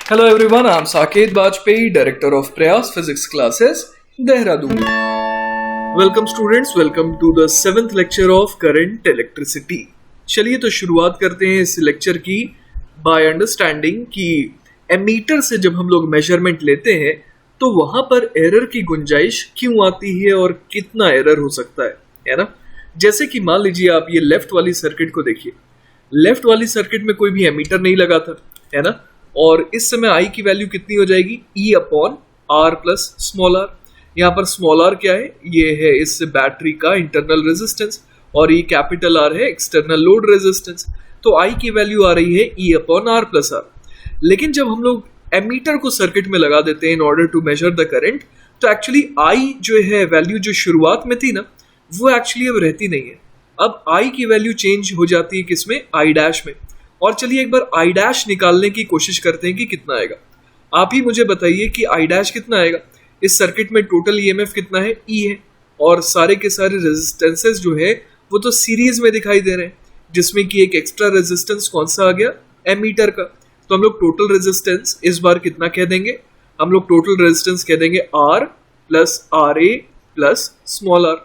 Hello everyone, I'm Saket Bajpayee, Director of Prayas Physics Classes, Dehradun. Welcome students, welcome to the 7th lecture of Current Electricity. चलिए तो शुरुआत करते हैं इस lecture की by understanding कि एमीटर से जब हम लोग मेजरमेंट लेते हैं तो वहां पर एरर की गुंजाइश क्यों आती है और कितना एरर हो सकता है ना। जैसे कि मान लीजिए आप ये लेफ्ट वाली सर्किट को देखिए, लेफ्ट वाली सर्किट में कोई भी एमीटर नहीं लगा था, है ना। और इस समय आई की वैल्यू कितनी हो जाएगी, E upon R plus small R. यहाँ पर स्मॉल आर क्या है, ये है इस बैटरी का इंटरनल रेजिस्टेंस और ये कैपिटल आर है एक्सटर्नल लोड रेजिस्टेंस। तो आई की वैल्यू आ रही है E upon R plus R. लेकिन जब हम लोग एमीटर को सर्किट में लगा देते हैं in order to measure the current, तो एक्चुअली आई जो है वैल्यू जो शुरुआत में थी ना, वो एक्चुअली अब रहती नहीं है। अब आई की वैल्यू चेंज हो जाती है किसमें, आई डैश में। और चलिए एक बार आई डैश निकालने की कोशिश करते हैं कि कितना आएगा। आप ही मुझे बताइए कि आई डैश कितना आएगा। इस सर्किट में टोटल ईएमएफ कितना है, ई है, और सारे के सारे रेजिस्टेंसेस जो है वो तो सीरीज में दिखाई दे रहे हैं, जिसमें कि एक एक्स्ट्रा रेजिस्टेंस कौन सा आ गया, एमीटर का। तो हम लोग टोटल रेजिस्टेंस इस बार कितना कह देंगे, हम लोग टोटल रेजिस्टेंस कह देंगे R plus R A plus small R,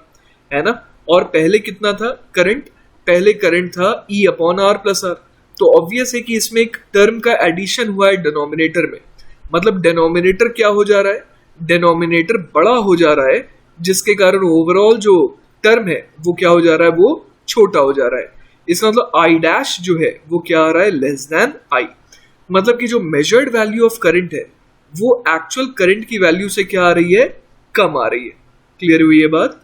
है ना। और पहले कितना था करंट, पहले करंट था E upon R plus R. तो ऑब्वियस है कि इसमें एक टर्म का एडिशन हुआ है डिनोमिनेटर में, मतलब डिनोमिनेटर क्या हो जा रहा है, डिनोमिनेटर बड़ा हो जा रहा है, जिसके कारण ओवरऑल जो टर्म है वो क्या हो जा रहा है, वो छोटा हो जा रहा है। इसका मतलब आई डैश जो है वो क्या आ रहा है, लेस देन आई। मतलब कि जो मेजर्ड वैल्यू ऑफ करंट है वो एक्चुअल करंट की वैल्यू से क्या आ रही है, कम आ रही है। क्लियर हुई ये बात।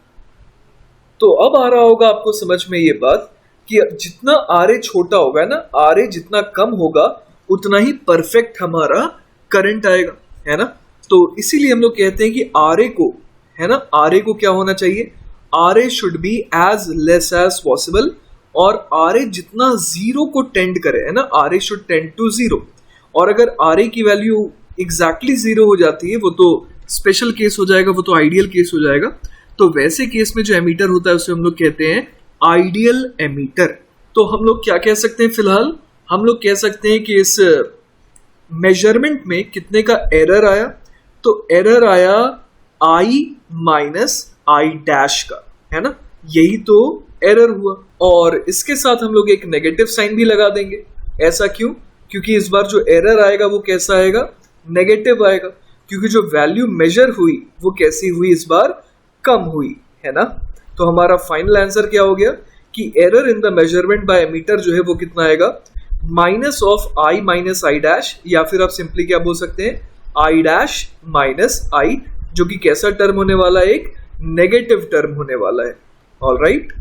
तो अब आ रहा होगा आपको समझ में ये बात कि जितना आर ए छोटा होगा ना, आर ए जितना कम होगा उतना ही परफेक्ट हमारा करंट आएगा, है ना। तो इसीलिए हम लोग कहते हैं कि आर ए को, है ना, आर ए को क्या होना चाहिए, R A should be as less as possible. और आर ए जितना जीरो को टेंड करे, है ना, R A should tend to zero. और अगर आर ए की वैल्यू एग्जैक्टली जीरो हो जाती है, वो तो स्पेशल केस हो जाएगा, वो तो आइडियल केस हो जाएगा। तो वैसे केस में जो एमीटर होता है उसे हम लोग कहते हैं आइडियल एमीटर। तो हम लोग क्या कह सकते हैं, फिलहाल हम लोग कह सकते हैं कि इस मेजरमेंट में कितने का एरर आया, तो एरर आया आई माइनस आई डैश का, है ना। यही तो एरर हुआ। और इसके साथ हम लोग एक नेगेटिव साइन भी लगा देंगे। ऐसा क्यों, क्योंकि इस बार जो एरर आएगा वो कैसा आएगा, नेगेटिव आएगा, क्योंकि जो वैल्यू मेजर हुई वो कैसी हुई, इस बार कम हुई, है ना। तो हमारा फाइनल आंसर क्या हो गया कि error in the measurement by ammeter जो है वो कितना आएगा, minus of I minus I dash, या फिर आप सिंपली क्या बोल सकते हैं, आई डैश माइनस आई, जो कि कैसा टर्म होने वाला है, एक नेगेटिव टर्म होने वाला है। ऑलराइट,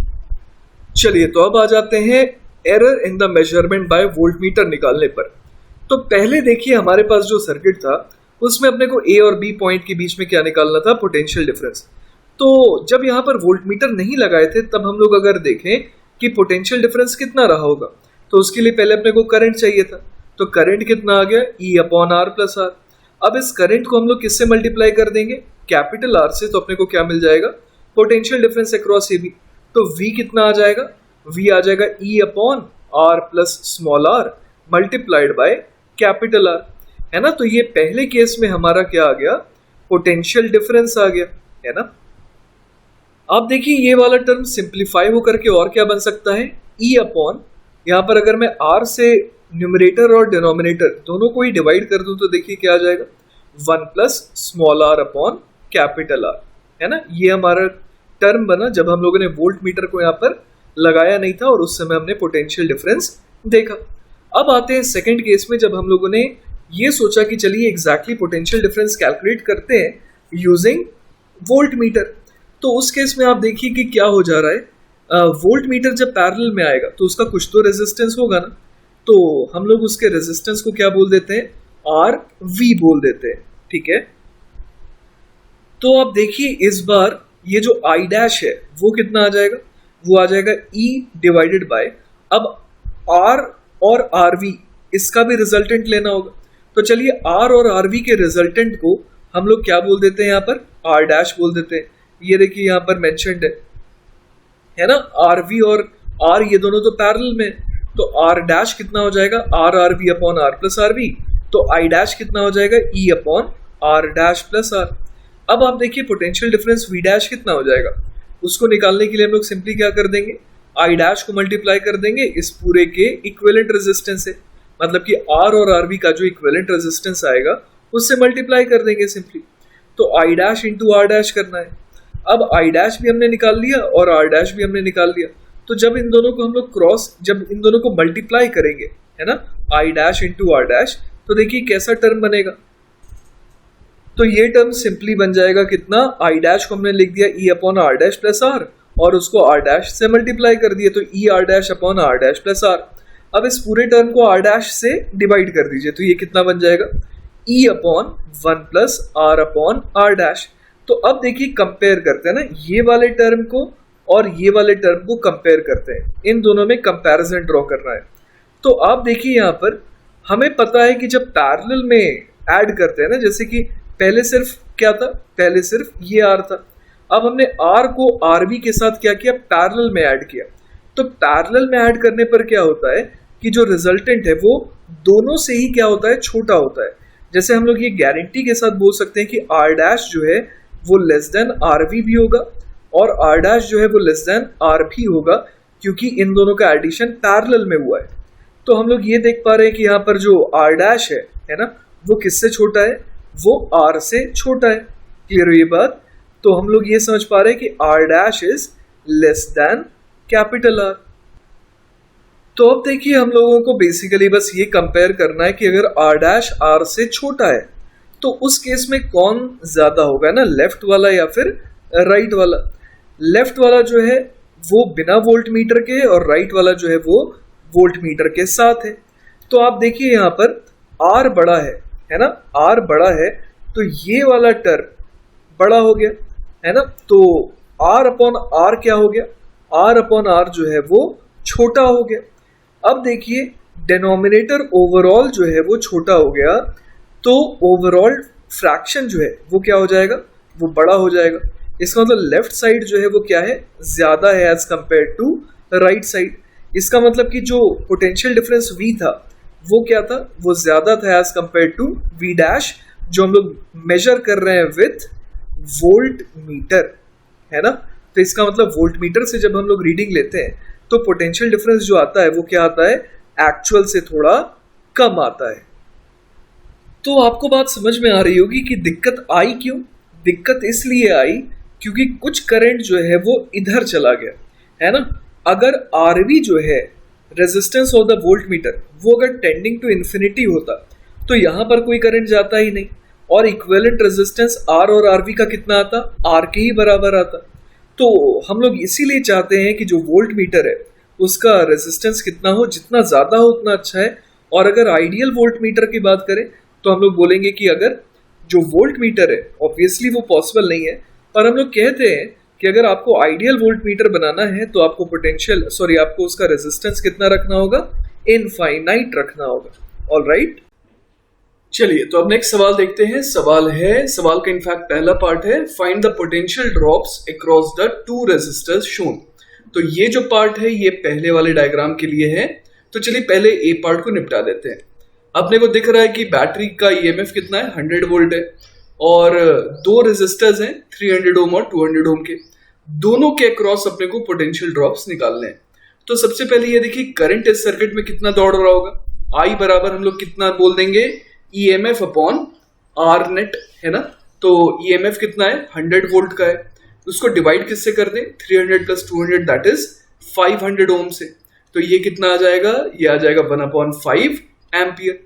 चलिए तो अब आ जाते हैं error in the measurement by voltmeter निकालने पर। तो पहले देखिए हमारे पास जो सर्किट था उसमें अपने को ए और बी पॉइंट के बीच में क्या निकालना था, पोटेंशियल डिफरेंस। तो जब यहाँ पर वोल्टमीटर नहीं लगाए थे तब हम लोग अगर देखें कि पोटेंशियल डिफरेंस कितना रहा होगा, तो उसके लिए पहले अपने को करंट चाहिए था। तो करंट कितना आ गया, E upon R plus R. अब इस करंट को हम लोग किससे मल्टीप्लाई कर देंगे, कैपिटल आर से। तो अपने को क्या मिल जाएगा, potential difference across A B. तो वी कितना आ जाएगा, वी आ जाएगा E upon R plus small R multiplied by capital R, है ना। तो ये पहले केस में हमारा क्या आ गया, पोटेंशियल डिफरेंस आ गया, है ना। आप देखिए ये वाला टर्म सिंप्लीफाई होकर के और क्या बन सकता है, ई अपॉन, यहाँ पर अगर मैं आर से न्यूमरेटर और डिनोमिनेटर दोनों को ही डिवाइड कर दूं तो देखिए क्या आ जाएगा, 1 plus small R upon capital R, है ना। ये हमारा टर्म बना जब हम लोगों ने वोल्ट मीटर को यहाँ पर लगाया नहीं था और उस समय हमने पोटेंशियल डिफरेंस देखा। अब आते हैं सेकेंड केस में, जब हम लोगों ने ये सोचा कि चलिए एग्जैक्टली पोटेंशियल डिफरेंस कैलकुलेट करते हैं यूजिंग वोल्ट मीटर। तो उस केस में आप देखिए कि क्या हो जा रहा है, वोल्ट मीटर जब पैरेलल में आएगा तो उसका कुछ तो रेजिस्टेंस होगा ना। तो हम लोग उसके रेजिस्टेंस को क्या बोल देते हैं, आर वी बोल देते हैं, ठीक है। तो आप देखिए इस बार ये जो आई डैश है वो कितना आ जाएगा, वो आ जाएगा ई डिवाइडेड बाय, अब आर और आर वी इसका भी रिजल्टेंट लेना होगा। तो चलिए आर और आर वी के रिजल्टेंट को हम लोग क्या बोल देते हैं, यहाँ पर आर डैश बोल देते हैं। ये देखिए यहाँ पर मेंशन्ड है ना, आर वी और आर ये दोनों तो पैरेलल में, तो आर डैश कितना हो जाएगा, R R V upon R plus R V. तो आई डैश कितना हो जाएगा, E upon R dash plus R. अब आप देखिए पोटेंशियल डिफरेंस वी डैश कितना हो जाएगा, उसको निकालने के लिए हम लोग सिंपली क्या कर देंगे, आई डैश को मल्टीप्लाई कर देंगे इस पूरे के इक्विवेलेंट रेजिस्टेंस से, मतलब कि आर और आर बी का जो इक्विवेलेंट रेजिस्टेंस आएगा उससे मल्टीप्लाई कर देंगे सिंपली। तो I dash into R dash करना है। अब आई डैश भी हमने निकाल लिया और आर डैश भी हमने निकाल लिया। तो जब इन दोनों को हम लोग जब इन दोनों को मल्टीप्लाई करेंगे, है ना, I dash into R dash, तो देखिए कैसा टर्म बनेगा। तो ये टर्म सिंपली बन जाएगा कितना, आई डैश को हमने लिख दिया E upon R dash plus R और उसको आर डैश से मल्टीप्लाई कर दिया, तो E R dash upon R dash plus R. अब इस पूरे टर्म को आर डैश से डिवाइड कर दीजिए, तो ये कितना बन जाएगा, E upon one plus R upon R dash. तो अब देखिए कंपेयर करते हैं ना, ये वाले टर्म को और ये वाले टर्म को कंपेयर करते हैं, इन दोनों में कंपैरिजन ड्रॉ करना है। तो आप देखिए यहाँ पर हमें पता है कि जब पैरेलल में ऐड करते हैं ना, जैसे कि पहले सिर्फ क्या था, पहले सिर्फ ये आर था, अब हमने आर को आर बी के साथ क्या किया, पैरेलल में ऐड किया। तो पैरेलल में ऐड करने पर क्या होता है कि जो रिजल्टेंट है वो दोनों से ही क्या होता है, छोटा होता है। जैसे हम लोग ये गारंटी के साथ बोल सकते हैं कि आर डैश जो है वो लेस देन आर वी भी होगा और आर डैश जो है वो लेस देन आर भी होगा, क्योंकि इन दोनों का एडिशन पैरेलल में हुआ है। तो हम लोग ये देख पा रहे हैं कि यहाँ पर जो आर डैश है ना, वो किससे छोटा है, वो आर से छोटा है। क्लियर हुई ये बात। तो हम लोग ये समझ पा रहे हैं कि R dash is less than capital R. तो अब देखिए हम लोगों को बेसिकली बस ये कंपेयर करना है कि अगर आर डैश आर से छोटा है तो उस केस में कौन ज्यादा होगा ना, लेफ्ट वाला या फिर राइट वाला। लेफ्ट वाला जो है वो बिना वोल्ट मीटर के और राइट वाला जो है वो वोल्ट मीटर के साथ है। तो आप देखिए यहाँ पर आर बड़ा है ना, आर बड़ा है तो ये वाला टर्म बड़ा हो गया, है ना। तो आर अपॉन आर क्या हो गया, आर अपॉन आर जो है वो छोटा हो गया। अब देखिए डिनोमिनेटर ओवरऑल जो है वो छोटा हो गया, तो ओवरऑल फ्रैक्शन जो है वो क्या हो जाएगा, वो बड़ा हो जाएगा। इसका मतलब लेफ्ट साइड जो है वो क्या है, ज्यादा है as compare to right side. इसका मतलब कि जो पोटेंशियल डिफरेंस V था वो क्या था, वो ज्यादा था as compare to V dash, जो हम लोग मेजर कर रहे हैं विथ वोल्ट मीटर, है ना। तो इसका मतलब वोल्ट मीटर से जब हम लोग रीडिंग लेते हैं तो पोटेंशियल डिफरेंस जो आता है वो क्या आता है, एक्चुअल से थोड़ा कम आता है। तो आपको बात समझ में आ रही होगी कि दिक्कत आई क्यों। दिक्कत इसलिए आई क्योंकि कुछ करंट जो है वो इधर चला गया, है ना। अगर आरवी जो है resistance of the volt meter वो अगर टेंडिंग टू इन्फिनिटी होता तो यहाँ पर कोई करंट जाता ही नहीं, और इक्विवेलेंट रेजिस्टेंस आर और आरवी का कितना आता, आर के ही बराबर आता। तो हम लोग इसीलिए चाहते हैं कि जो वोल्ट मीटर है उसका रेजिस्टेंस कितना हो, जितना ज़्यादा हो उतना अच्छा है। और अगर आइडियल वोल्ट मीटर की बात करें तो हम लोग बोलेंगे कि अगर जो वोल्ट मीटर है, ऑब्वियसली वो पॉसिबल नहीं है, पर हम लोग कहते हैं कि अगर आपको आइडियल वोल्ट मीटर बनाना है तो आपको आपको उसका रेजिस्टेंस कितना रखना होगा, इनफाइनाइट रखना होगा। ऑलराइट, चलिए तो अब नेक्स्ट सवाल देखते हैं। सवाल का इनफैक्ट पहला पार्ट है, find the potential drops across the two resistors shown. तो ये जो पार्ट है ये पहले वाले डायग्राम के लिए है। तो चलिए पहले ए पार्ट को निपटा देते हैं। अपने को दिख रहा है कि बैटरी का ईएमएफ कितना है, 100 वोल्ट है, और दो रेजिस्टर्स हैं 300 ओम और 200 ओम के, दोनों के अक्रॉस अपने को पोटेंशियल ड्रॉप्स निकालने हैं। तो सबसे पहले ये देखिए करंट इस सर्किट में कितना दौड़ रहा होगा, आई बराबर हम लोग कितना बोल देंगे, ईएमएफ अपॉन आर नेट, है ना। तो ईएमएफ कितना है, 100 वोल्ट का है, उसको डिवाइड किससे कर दें, 300 प्लस 200 दैट इज 500 ओम से। तो ये कितना आ जाएगा, ये आ जाएगा 1/5 एम्पियर।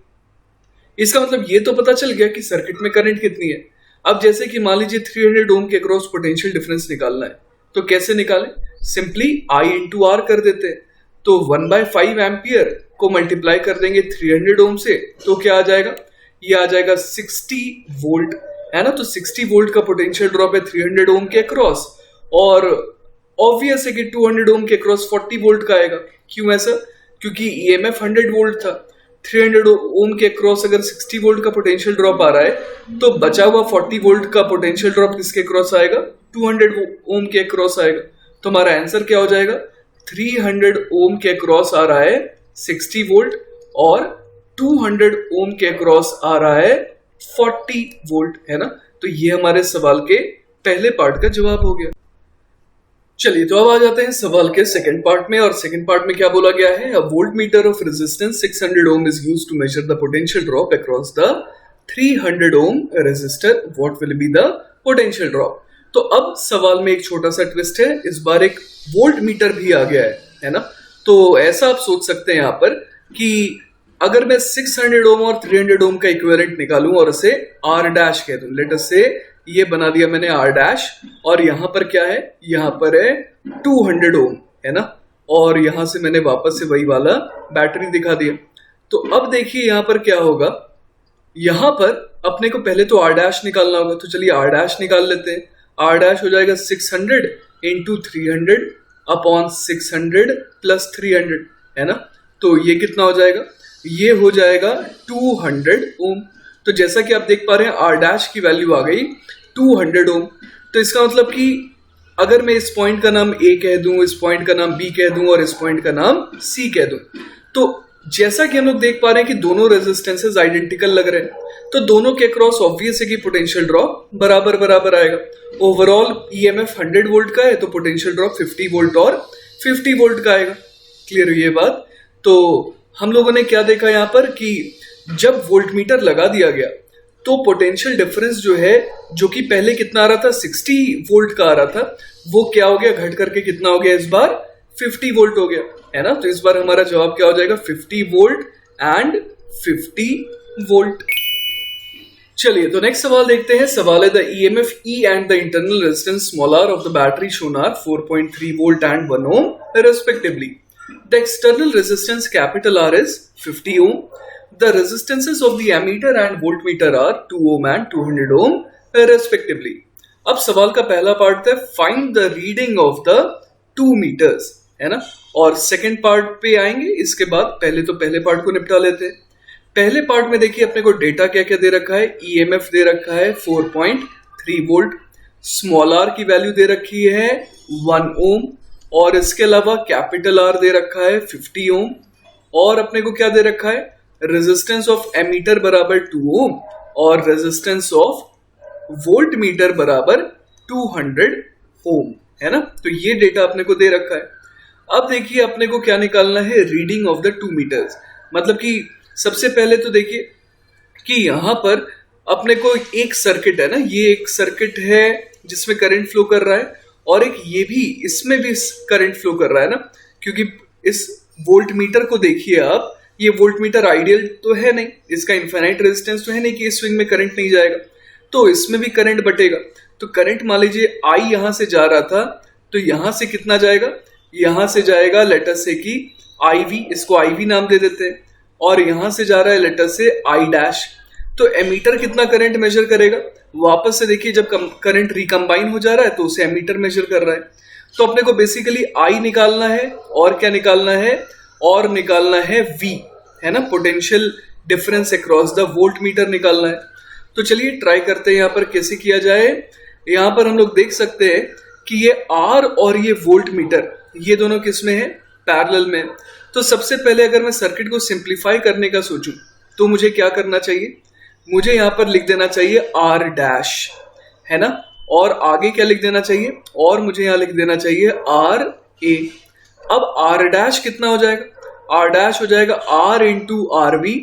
इसका मतलब ये तो पता चल गया कि सर्किट में करंट कितनी है। अब जैसे कि मान लीजिए 300 ओम के अक्रॉस पोटेंशियल डिफरेंस निकालना है, तो कैसे निकालें, सिंपली आई इंटू आर कर देते हैं। तो 1/5 एम्पियर को मल्टीप्लाई कर देंगे 300 ओम से, तो क्या आ जाएगा, ये आ जाएगा 60 वोल्ट, है ना। तो 60 वोल्ट का पोटेंशियल ड्रॉप है 300 ओम के अक्रॉस, और ऑब्वियस है कि 200 ओम के अक्रॉस 40 वोल्ट का आएगा। क्यों ऐसा, क्योंकि ईएमएफ 100 वोल्ट था, 300 ओम के अक्रॉस अगर 60 वोल्ट का पोटेंशियल ड्रॉप आ रहा है तो बचा हुआ 40 वोल्ट का पोटेंशियल ड्रॉप किसके अक्रॉस आएगा, 200 ओम के अक्रॉस आएगा। तो हमारा आंसर क्या हो जाएगा, 300 ओम के अक्रॉस आ रहा है 60 वोल्ट और 200 ओम के अक्रॉस आ रहा है 40 वोल्ट, है ना। तो ये हमारे सवाल के पहले पार्ट का जवाब हो गया। चलिए तो अब आ जाते हैं सवाल के सेकंड पार्ट में, और सेकंड पार्ट में क्या बोला गया है, a voltmeter of resistance 600 ohm is used to measure the potential drop across the 300 ohm resistor, what will be the potential drop. तो अब सवाल में एक छोटा सा ट्विस्ट है, इस बार एक वोल्ट मीटर भी आ गया है ना। तो ऐसा आप सोच सकते हैं यहाँ पर कि अगर मैं 600 ओम और 300 ओम का इक्विवेलेंट निकालूं और इसे R डैश कह दूं, लेट अस से ये बना दिया मैंने R डैश, और यहाँ पर क्या है, यहाँ पर है 200 ओम, है ना। और यहाँ से मैंने वापस से वही वाला बैटरी दिखा दिया। तो अब देखिए यहाँ पर क्या होगा, यहाँ पर अपने को पहले तो R डैश निकालना होगा, तो चलिए R डैश निकाल लेते हैं। R डैश हो जाएगा 600 इंटू 300 अपॉन 600 प्लस 300, है ना। तो ये कितना हो जाएगा, ये हो जाएगा 200 ओम। तो जैसा कि आप देख पा रहे हैं R डैश की वैल्यू आ गई 200 ओम। तो इसका मतलब कि अगर मैं इस पॉइंट का नाम A कह दूं, इस पॉइंट का नाम B कह दूं और इस पॉइंट का नाम C कह दूं, तो जैसा कि हम लोग देख पा रहे हैं कि दोनों रेजिस्टेंसेस आइडेंटिकल लग रहे हैं, तो दोनों के अक्रॉस ऑब्वियस है कि पोटेंशियल ड्रॉप बराबर बराबर आएगा। ओवरऑल ईएमएफ 100 वोल्ट का है, तो पोटेंशियल ड्रॉप 50 वोल्ट और 50 वोल्ट का आएगा। क्लियर हुई ये बात। तो हम लोगों ने क्या देखा यहाँ पर कि जब वोल्टमीटर लगा दिया गया तो पोटेंशियल डिफरेंस जो है, जो कि पहले कितना आ रहा था 60 वोल्ट का आ रहा था, वो क्या हो गया, घट करके कितना हो गया इस बार 50 वोल्ट हो गया, है ना। तो इस बार हमारा जवाब क्या हो जाएगा, 50 वोल्ट एंड 50 वोल्ट। चलिए तो नेक्स्ट सवाल देखते हैं। सवाल है the EMF E and the internal resistance small R of the battery shown are 4.3 volt and 1 ohm respectively. The external resistance capital R is 50 ohm. The resistances of the ammeter and voltmeter are 2 ohm and 200 ohm respectively. अब सवाल का पहला part है find the reading of the 2 meters, है ना। और second part पे आएंगे इसके बाद, पहले तो पहले पार्ट को निपटा लेते हैं। पहले पार्ट में देखिए अपने को डेटा क्या क्या दे रखा है, ईएमएफ दे रखा है 4.3 वोल्ट, स्मॉल आर की वैल्यू दे रखी है 1 ओम, और इसके अलावा कैपिटल आर दे रखा है 50 ओम, और अपने को क्या दे रखा है, रेजिस्टेंस ऑफ एमीटर बराबर 2 ओम और रेजिस्टेंस ऑफ वोल्ट मीटर बराबर 200 ओम, है ना। तो ये डेटा अपने को दे रखा है। अब देखिए अपने को क्या निकालना है, रीडिंग ऑफ द 2 मीटर्स। मतलब कि सबसे पहले तो देखिए कि यहाँ पर अपने को एक सर्किट है ना, ये एक सर्किट है जिसमें करंट फ्लो कर रहा है, और एक ये भी, इसमें भी करंट फ्लो कर रहा है ना, क्योंकि इस वोल्ट मीटर को देखिए आप, ये वोल्ट मीटर आइडियल तो है नहीं, इसका इनफाइनाइट रेजिस्टेंस तो है नहीं कि इस स्विंग में करंट नहीं जाएगा, तो इसमें भी करंट बटेगा। तो करंट मान लीजिए आई यहां से जा रहा था, तो यहां से कितना जाएगा, यहां से जाएगा लेट अस से कि IV, इसको IV नाम दे देते हैं, और यहां से जा रहा है लेट अस से I डैश। तो एमीटर कितना करंट मेजर करेगा, वापस से देखिए जब करंट रिकम्बाइन हो जा रहा है तो उसे एमीटर मेजर कर रहा है। तो अपने को बेसिकली I निकालना है, और क्या निकालना है, और निकालना है V, है ना, potential difference across the volt meter निकालना है। तो चलिए ट्राई करते हैं यहाँ पर कैसे किया जाए। यहाँ पर हम लोग देख सकते हैं कि ये R और ये वोल्ट मीटर, ये दोनों किस में है, पैरेलल में। तो सबसे पहले अगर मैं सर्किट को सिंप्लीफाई करने का सोचूं तो मुझे क्या करना चाहिए, मुझे यहाँ पर लिख देना चाहिए R डैश, है ना, और आगे क्या लिख देना चाहिए, और मुझे यहाँ लिख देना चाहिए RA। अब R डैश कितना हो जाएगा, R डैश हो जाएगा R into RV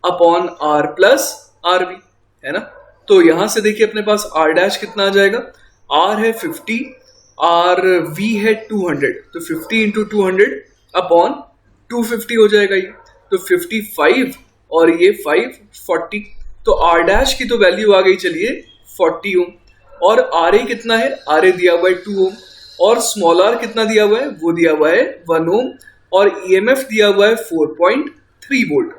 upon R plus RV, है ना। तो यहां से देखिए अपने पास R डैश कितना आ जाएगा, R है 50, RV है 200, तो 50 इंटू 200 अपॉन 250 हो जाएगा ये, तो 55 और ये 5 40। तो R डैश की तो वैल्यू आ गई चलिए 40 ओम, और RA कितना है, RA दिया हुआ है 2 ओम, और स्मॉल r कितना दिया हुआ है, वो दिया हुआ है 1 ओम, और EMF दिया हुआ है 4.3 वोल्ट।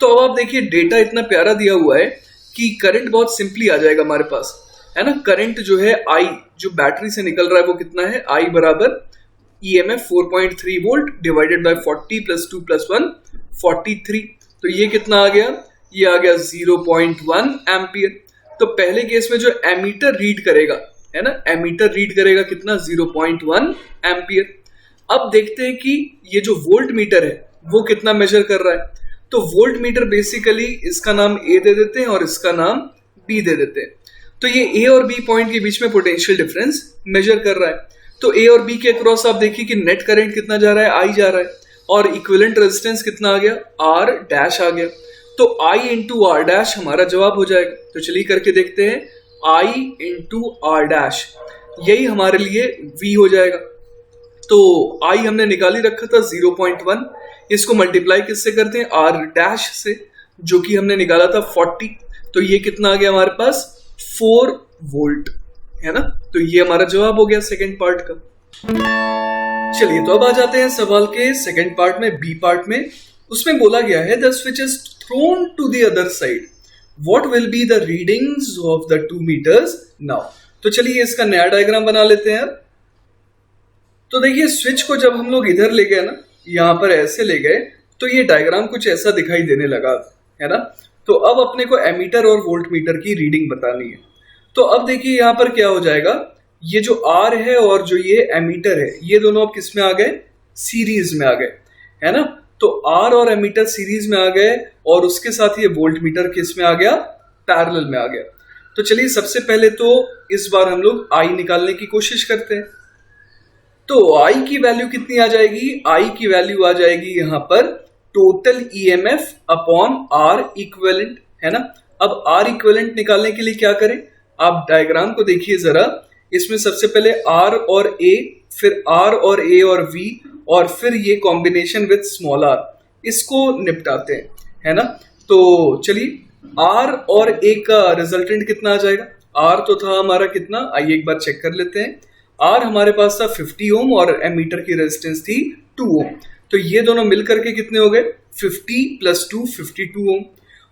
तो अब आप देखिए डेटा इतना प्यारा दिया हुआ है कि करंट बहुत सिंपली आ जाएगा हमारे पास, है ना। करंट जो है I जो बैटरी से निकल रहा है वो कितना है, I बराबर EMF 4.3 volt divided by 40 plus 2 plus 1 43। तो ये कितना आ गया, ये आ गया 0.1 एम्पियर। तो पहले केस में जो एमीटर रीड करेगा, है ना, एमीटर रीड करेगा कितना, 0.1 एम्पियर। अब देखते हैं कि ये जो वोल्ट मीटर है वो कितना मेजर कर रहा है। तो वोल्ट मीटर बेसिकली इसका नाम ए दे देते हैं और इसका नाम बी दे देते हैं। तो ये ए और बी पॉइंट के बीच में पोटेंशियल डिफरेंस मेजर कर रहा है। तो ए और बी के अक्रॉस आप देखिए कि नेट करंट कितना जा रहा है, आई जा रहा है, और इक्विवेलेंट रेजिस्टेंस कितना आ गया, आर डैश आ गया। तो आई इंटू आर डैश हमारा जवाब हो जाएगा। तो चलिए करके देखते हैं, आई इंटू आर डैश, यही हमारे लिए वी हो जाएगा। तो आई हमने निकाली रखा था 0.1, इसको मल्टीप्लाई किससे करते हैं, आर डैश से, जो कि हमने निकाला था 40। तो ये कितना आ गया हमारे पास, 4 वोल्ट, है ना। तो ये हमारा जवाब हो गया सेकंड पार्ट का। चलिए तो अब आ जाते हैं सवाल के सेकंड पार्ट में, बी पार्ट में। उसमें बोला गया है the switch is thrown to the other side, what will be the readings of the 2 meters now. तो चलिए इसका नया डायग्राम बना लेते हैं। तो देखिए स्विच को जब हम लोग इधर ले गए ना, यहाँ पर ऐसे ले गए, तो ये डायग्राम कुछ ऐसा दिखाई देने लगा, है ना। तो अब अपने को एमीटर और वोल्ट मीटर की रीडिंग बतानी है। तो अब देखिए यहाँ पर क्या हो जाएगा, ये जो आर है और जो ये एमीटर है, ये दोनों अब किस में आ गए, सीरीज में आ गए, है ना। तो आर और एमीटर सीरीज में आ गए और उसके साथ ये वोल्ट मीटर किस में आ गया, पैरेलल में आ गया। तो चलिए सबसे पहले तो इस बार हम लोग आई निकालने की कोशिश करते हैं। तो आई की वैल्यू कितनी आ जाएगी, आई की वैल्यू आ जाएगी यहाँ पर total EMF upon R equivalent, है ना। अब आर इक्विवेलेंट निकालने के लिए क्या करें, आप डायग्राम को देखिए जरा। इसमें सबसे पहले आर और ए, फिर आर और ए और वी, और फिर ये कॉम्बिनेशन विद स्मॉल आर, इसको निपटाते हैं, है ना। तो चलिए आर और ए का रिजल्टेंट कितना आ जाएगा, आर तो था हमारा कितना, आइए एक बार चेक कर लेते हैं। आर हमारे पास था 50 ओम और एमीटर की रेजिस्टेंस थी 2 ओम। तो ये दोनों मिलकर के कितने हो गए, 50 + 2 52 ओम।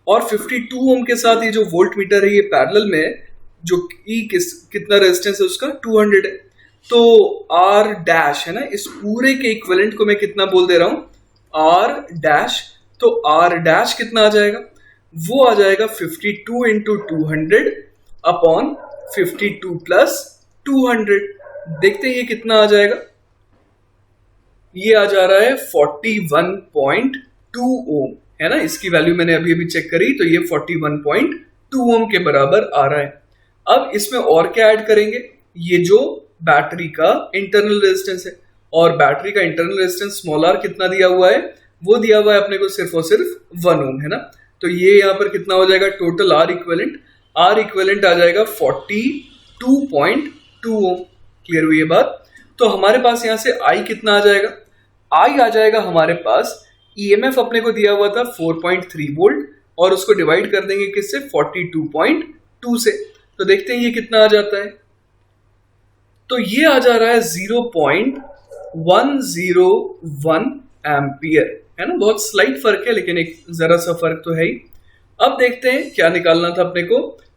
और 52 ओम के साथ ये जो वोल्ट मीटर है ये पैरेलल में है, जो कि कितना रेजिस्टेंस है उसका 200 है। तो आर डैश है ना, इस पूरे के इक्विवेलेंट को मैं कितना बोल दे रहा हूं, आर डैश। तो आर डैश कितना आ जाएगा, वो आ जाएगा 52 × 200 अपॉन 52 + 200। देखते हैं ये कितना आ जाएगा, ये आ जा रहा है 41.2 ओम, है ना। इसकी वैल्यू मैंने अभी अभी चेक करी, तो ये 41.2 ओम के बराबर आ रहा है। अब इसमें और क्या ऐड करेंगे, ये जो बैटरी का इंटरनल रेजिस्टेंस है, और बैटरी का इंटरनल रेजिस्टेंस स्मॉल आर कितना दिया हुआ है, वो दिया हुआ है अपने को सिर्फ और सिर्फ 1 ओम, है ना। तो ये यहाँ पर कितना हो जाएगा, टोटल आर इक्विवेलेंट आ जाएगा 42.2 ओम। क्लियर हुई ये बात। तो हमारे पास यहाँ से आई कितना आ जाएगा, आई आ जाएगा हमारे पास, ईएमएफ अपने को दिया हुआ था 4.3 वोल्ट, और उसको डिवाइड कर देंगे किससे, 42.2 से। तो देखते हैं ये कितना आ जाता है, तो ये आ जा रहा है 0.101 एम्पियर, है ना। बहुत स्लाइट फर्क है, लेकिन एक जरा सा फर्क तो है ही। अब देखते हैं क्या निकालना था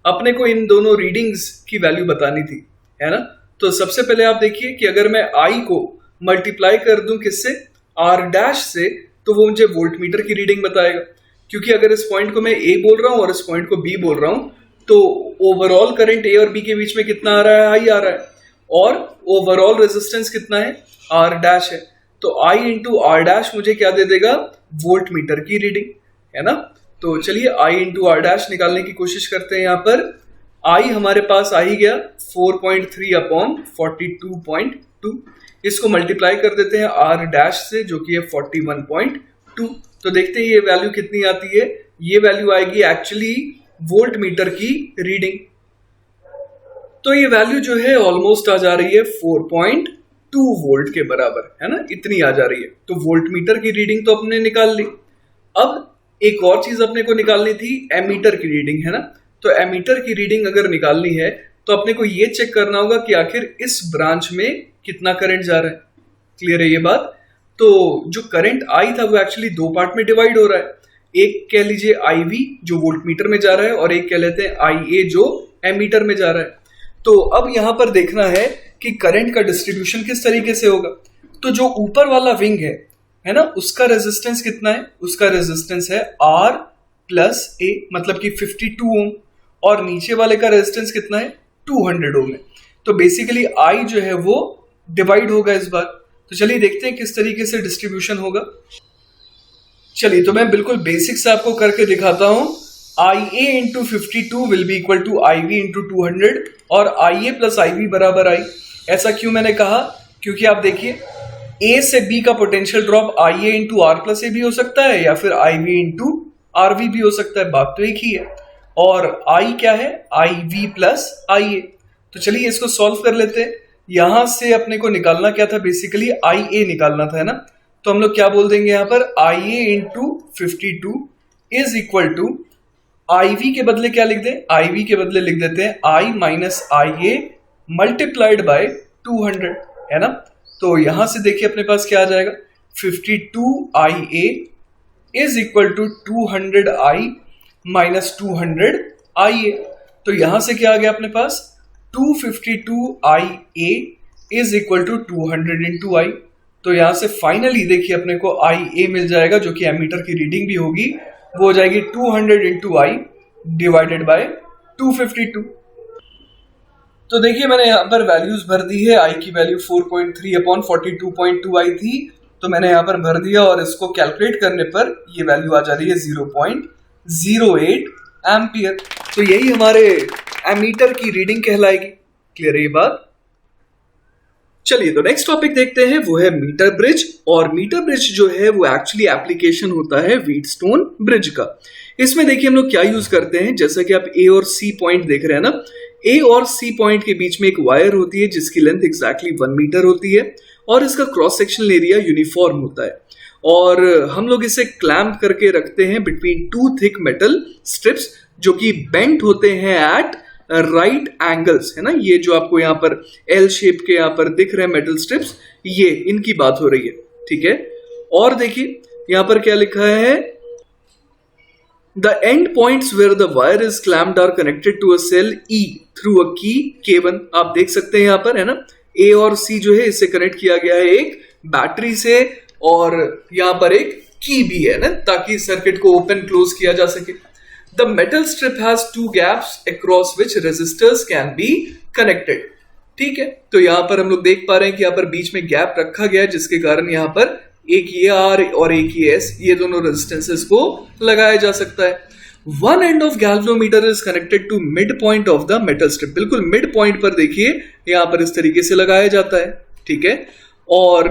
अपने को इन दोनों रीडिंग्स की वैल्यू बतानी थी, है ना। तो सबसे पहले आप देखिए कि अगर मैं आई को मल्टीप्लाई कर दूं किससे, आर डैश से, तो वो मुझे वोल्ट मीटर की रीडिंग बताएगा। क्योंकि अगर इस पॉइंट को मैं ए बोल रहा हूं और इस पॉइंट को बी बोल रहा हूं, तो ओवरऑल करंट ए और बी के बीच में कितना आ रहा है, आई आ रहा है, और ओवरऑल रेजिस्टेंस कितना है, आर डैश है। तो आई इंटू आर डैश मुझे क्या दे देगा, वोल्ट मीटर की रीडिंग, है ना। तो चलिए आई इंटू आर डैश निकालने की कोशिश करते हैं। यहाँ पर आई हमारे पास आ ही गया 4.3 अपॉन 42.2, इसको मल्टीप्लाई कर देते हैं आर डैश से, जो कि है 41.2। तो देखते हैं ये वैल्यू कितनी आती है, ये वैल्यू आएगी एक्चुअली वोल्ट मीटर की रीडिंग। तो ये वैल्यू जो है ऑलमोस्ट आ जा रही है 4.2 वोल्ट के बराबर, है ना, इतनी आ जा रही है। तो वोल्ट मीटर की रीडिंग तो अपने निकाल ली। अब एक और चीज अपने को निकालनी थी, एमीटर की रीडिंग, है ना। तो एमीटर की रीडिंग अगर निकालनी है तो अपने को ये चेक करना होगा कि आखिर इस ब्रांच में कितना करंट जा रहा है। क्लियर है ये बात। तो जो करंट आई था वो एक्चुअली 2 पार्ट में डिवाइड हो रहा है, एक कह लीजिए आई वी जो वोल्ट मीटर में जा रहा है, और एक कह लेते हैं आई ए जो एमीटर में जा रहा है। तो अब यहां पर देखना है कि करंट का डिस्ट्रीब्यूशन किस तरीके से होगा। तो जो ऊपर वाला विंग है ना, उसका रेजिस्टेंस कितना है, उसका रेजिस्टेंस है R प्लस ए, मतलब कि 52 ओम, और नीचे वाले का रेजिस्टेंस कितना है, 200 ओम है। तो बेसिकली I जो है वो डिवाइड होगा इस बार। तो चलिए देखते हैं किस तरीके से डिस्ट्रीब्यूशन होगा। चलिए तो मैं बिल्कुल बेसिक से आपको करके दिखाता हूं। IA into 52 will be equal to IV into 200 और IA प्लस IV बराबर I। ऐसा क्यों मैंने कहा? क्योंकि आप देखिए A से B का potential drop IA into R plus A भी हो सकता है या फिर IV इंटू RV भी हो सकता है, बात तो एक ही है। और I क्या है? IV plus IA। तो चलिए इसको सॉल्व कर लेते हैं। यहां से अपने को निकालना क्या था? बेसिकली IA निकालना था, है ना। तो हम लोग क्या बोल देंगे यहाँ पर? IA into 52 is equal to IV के बदले क्या लिख दें? IV के बदले लिख देते हैं I minus IA multiplied by 200, है ना। तो यहां से देखिए अपने पास क्या आ जाएगा? 52 IA is equal to 200 I minus 200 IA। तो यहां से क्या आ गया अपने पास? 252 IA is equal to 200 into I। तो यहां से फाइनली देखिए अपने को IA मिल जाएगा, जो कि एमीटर की रीडिंग भी होगी, वो हो जाएगी 200 इंटू I डिवाइडेड बाय 252। तो देखिए मैंने यहाँ पर वैल्यूज भर दी है। I की वैल्यू 4.3 अपॉन 42.2 I थी, तो मैंने यहाँ पर भर दिया और इसको कैलकुलेट करने पर ये वैल्यू आ जा रही है 0.08 एम्पियर। तो यही हमारे एमीटर की रीडिंग कहलाएगी। क्लियर है ये बात? चलिए तो नेक्स्ट टॉपिक देखते हैं, वो है मीटर ब्रिज। और मीटर ब्रिज जो है वो एक्चुअली एप्लीकेशन होता है व्हीटस्टोन ब्रिज का। इसमें देखिए हम लोग क्या यूज करते हैं, जैसा कि आप A और C पॉइंट देख रहे हैं ना, A और C पॉइंट के बीच में एक वायर होती है जिसकी लेंथ एग्जैक्टली 1 मीटर होती है और इसका क्रॉस सेक्शनल एरिया यूनिफॉर्म होता है। और हम लोग इसे क्लैंप करके रखते हैं बिटवीन 2 थिक मेटल स्ट्रिप्स जो कि बेंट होते हैं एट राइट एंगल्स, है ना। ये जो आपको यहाँ पर L शेप के यहाँ पर दिख रहे हैं मेटल स्ट्रिप्स, ये इनकी बात हो रही है, ठीक है। और देखिए यहाँ पर क्या लिखा है, the end points where the wire is clamped are connected to a cell E through a key K1। आप देख सकते हैं यहाँ पर, है ना, A और C जो है इससे कनेक्ट किया गया है एक बैटरी से, और यहाँ पर एक की भी है ना, ताकि सर्किट को ओपन क्लोज किया जा सके। The metal strip has 2 gaps across which resistors can be connected। ठीक है, तो यहां पर हम लोग देख पा रहे हैं कि यहां पर बीच में गैप रखा गया है, जिसके कारण यहां पर एक ये R और एक ये S, ये दोनों रेजिस्टेंसेस को लगाया जा सकता है। One end of galvanometer is connected to mid point of the metal strip। बिल्कुल मिड पॉइंट पर देखिए यहां पर इस तरीके से लगाया जाता है, ठीक है। और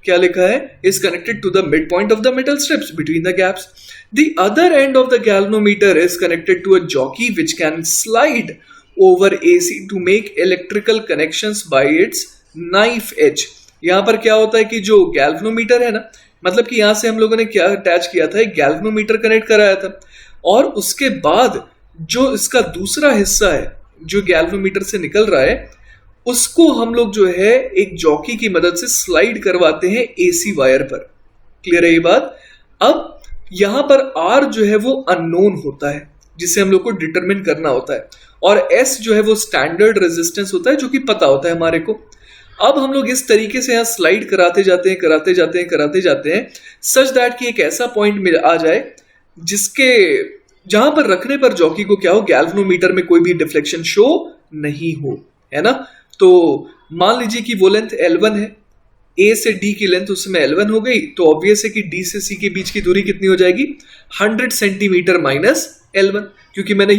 क्या लिखा है, is connected to the midpoint of the metal strips between the gaps। The other end of the galvanometer is connected to a jockey which can slide over AC to make electrical connections by its knife edge। यहाँ पर क्या होता है कि जो galvanometer है ना, मतलब कि यहाँ से हम लोगों ने क्या अटैच किया था, एक गैल्वेनोमीटर कनेक्ट कराया था, और उसके बाद जो इसका दूसरा हिस्सा है जो गैल्वेनोमीटर से निकल रहा है, उसको हम लोग जो है एक जॉकी की मदद से स्लाइड करवाते हैं एसी वायर पर। क्लियर है ये बात? अब यहां पर R जो है वो अननोन होता है, जिसे हम लोग को डिटरमिन करना होता है, और S जो है वो स्टैंडर्ड रेजिस्टेंस होता है जो कि पता होता है हमारे को। अब हम लोग इस तरीके से यहाँ स्लाइड कराते जाते हैं सच दैट कि एक ऐसा पॉइंट मिल आ जाए जिसके जहां पर रखने पर जॉकी को क्या हो, गैल्वेनोमीटर में कोई भी डिफ्लेक्शन शो नहीं हो, है ना। तो मान लीजिए कि वो लेंथ L1 है, A से D की लेंथ उसमें L1 हो गई, तो ऑब्वियस है कि D से C के बीच की दूरी कितनी हो जाएगी, 100 सेंटीमीटर माइनस L1, क्योंकि मैंने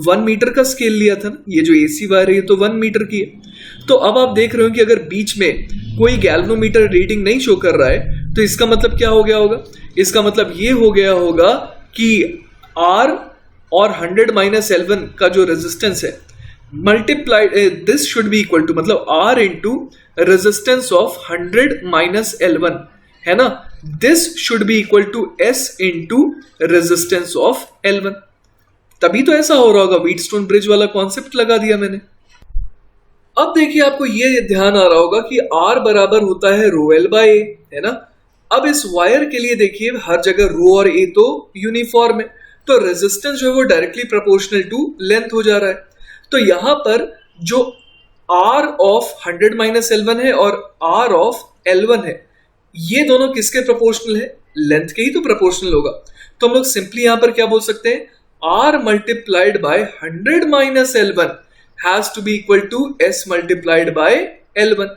1 मीटर का स्केल लिया था ना, ये जो AC वायर है ये तो 1 मीटर की है। तो अब आप देख रहे हो कि अगर बीच में कोई गैल्वेनोमीटर रीडिंग नहीं शो कर रहा है, तो इसका मतलब क्या हो गया होगा, इसका मतलब ये हो गया होगा कि R और 100 माइनस L1 का जो रेजिस्टेंस है multiplied, this should be equal to, मतलब R into resistance of 100 minus L1, है ना, this should be equal to S into resistance of L1। तभी तो ऐसा हो रहा होगा, व्हीटस्टोन ब्रिज वाला कॉन्सेप्ट लगा दिया मैंने। अब देखिए आपको ये ध्यान आ रहा होगा कि R बराबर होता है रो L बाय A, है ना। अब इस वायर के लिए देखिए हर जगह रो और A तो यूनिफॉर्म है, तो रेजिस्टेंस जो है वो डायरेक्टली प्रोपोर्शनल टू लेंथ हो जा रहा है। तो यहां पर जो R ऑफ 100 माइनस L1 है और R ऑफ L1 है, ये दोनों किसके प्रोपोर्शनल है, लेंथ के ही तो प्रोपोर्शनल होगा। तो हम लोग सिंपली यहां पर क्या बोल सकते हैं, R multiplied by 100 minus L1 has to be equal to S multiplied by L1,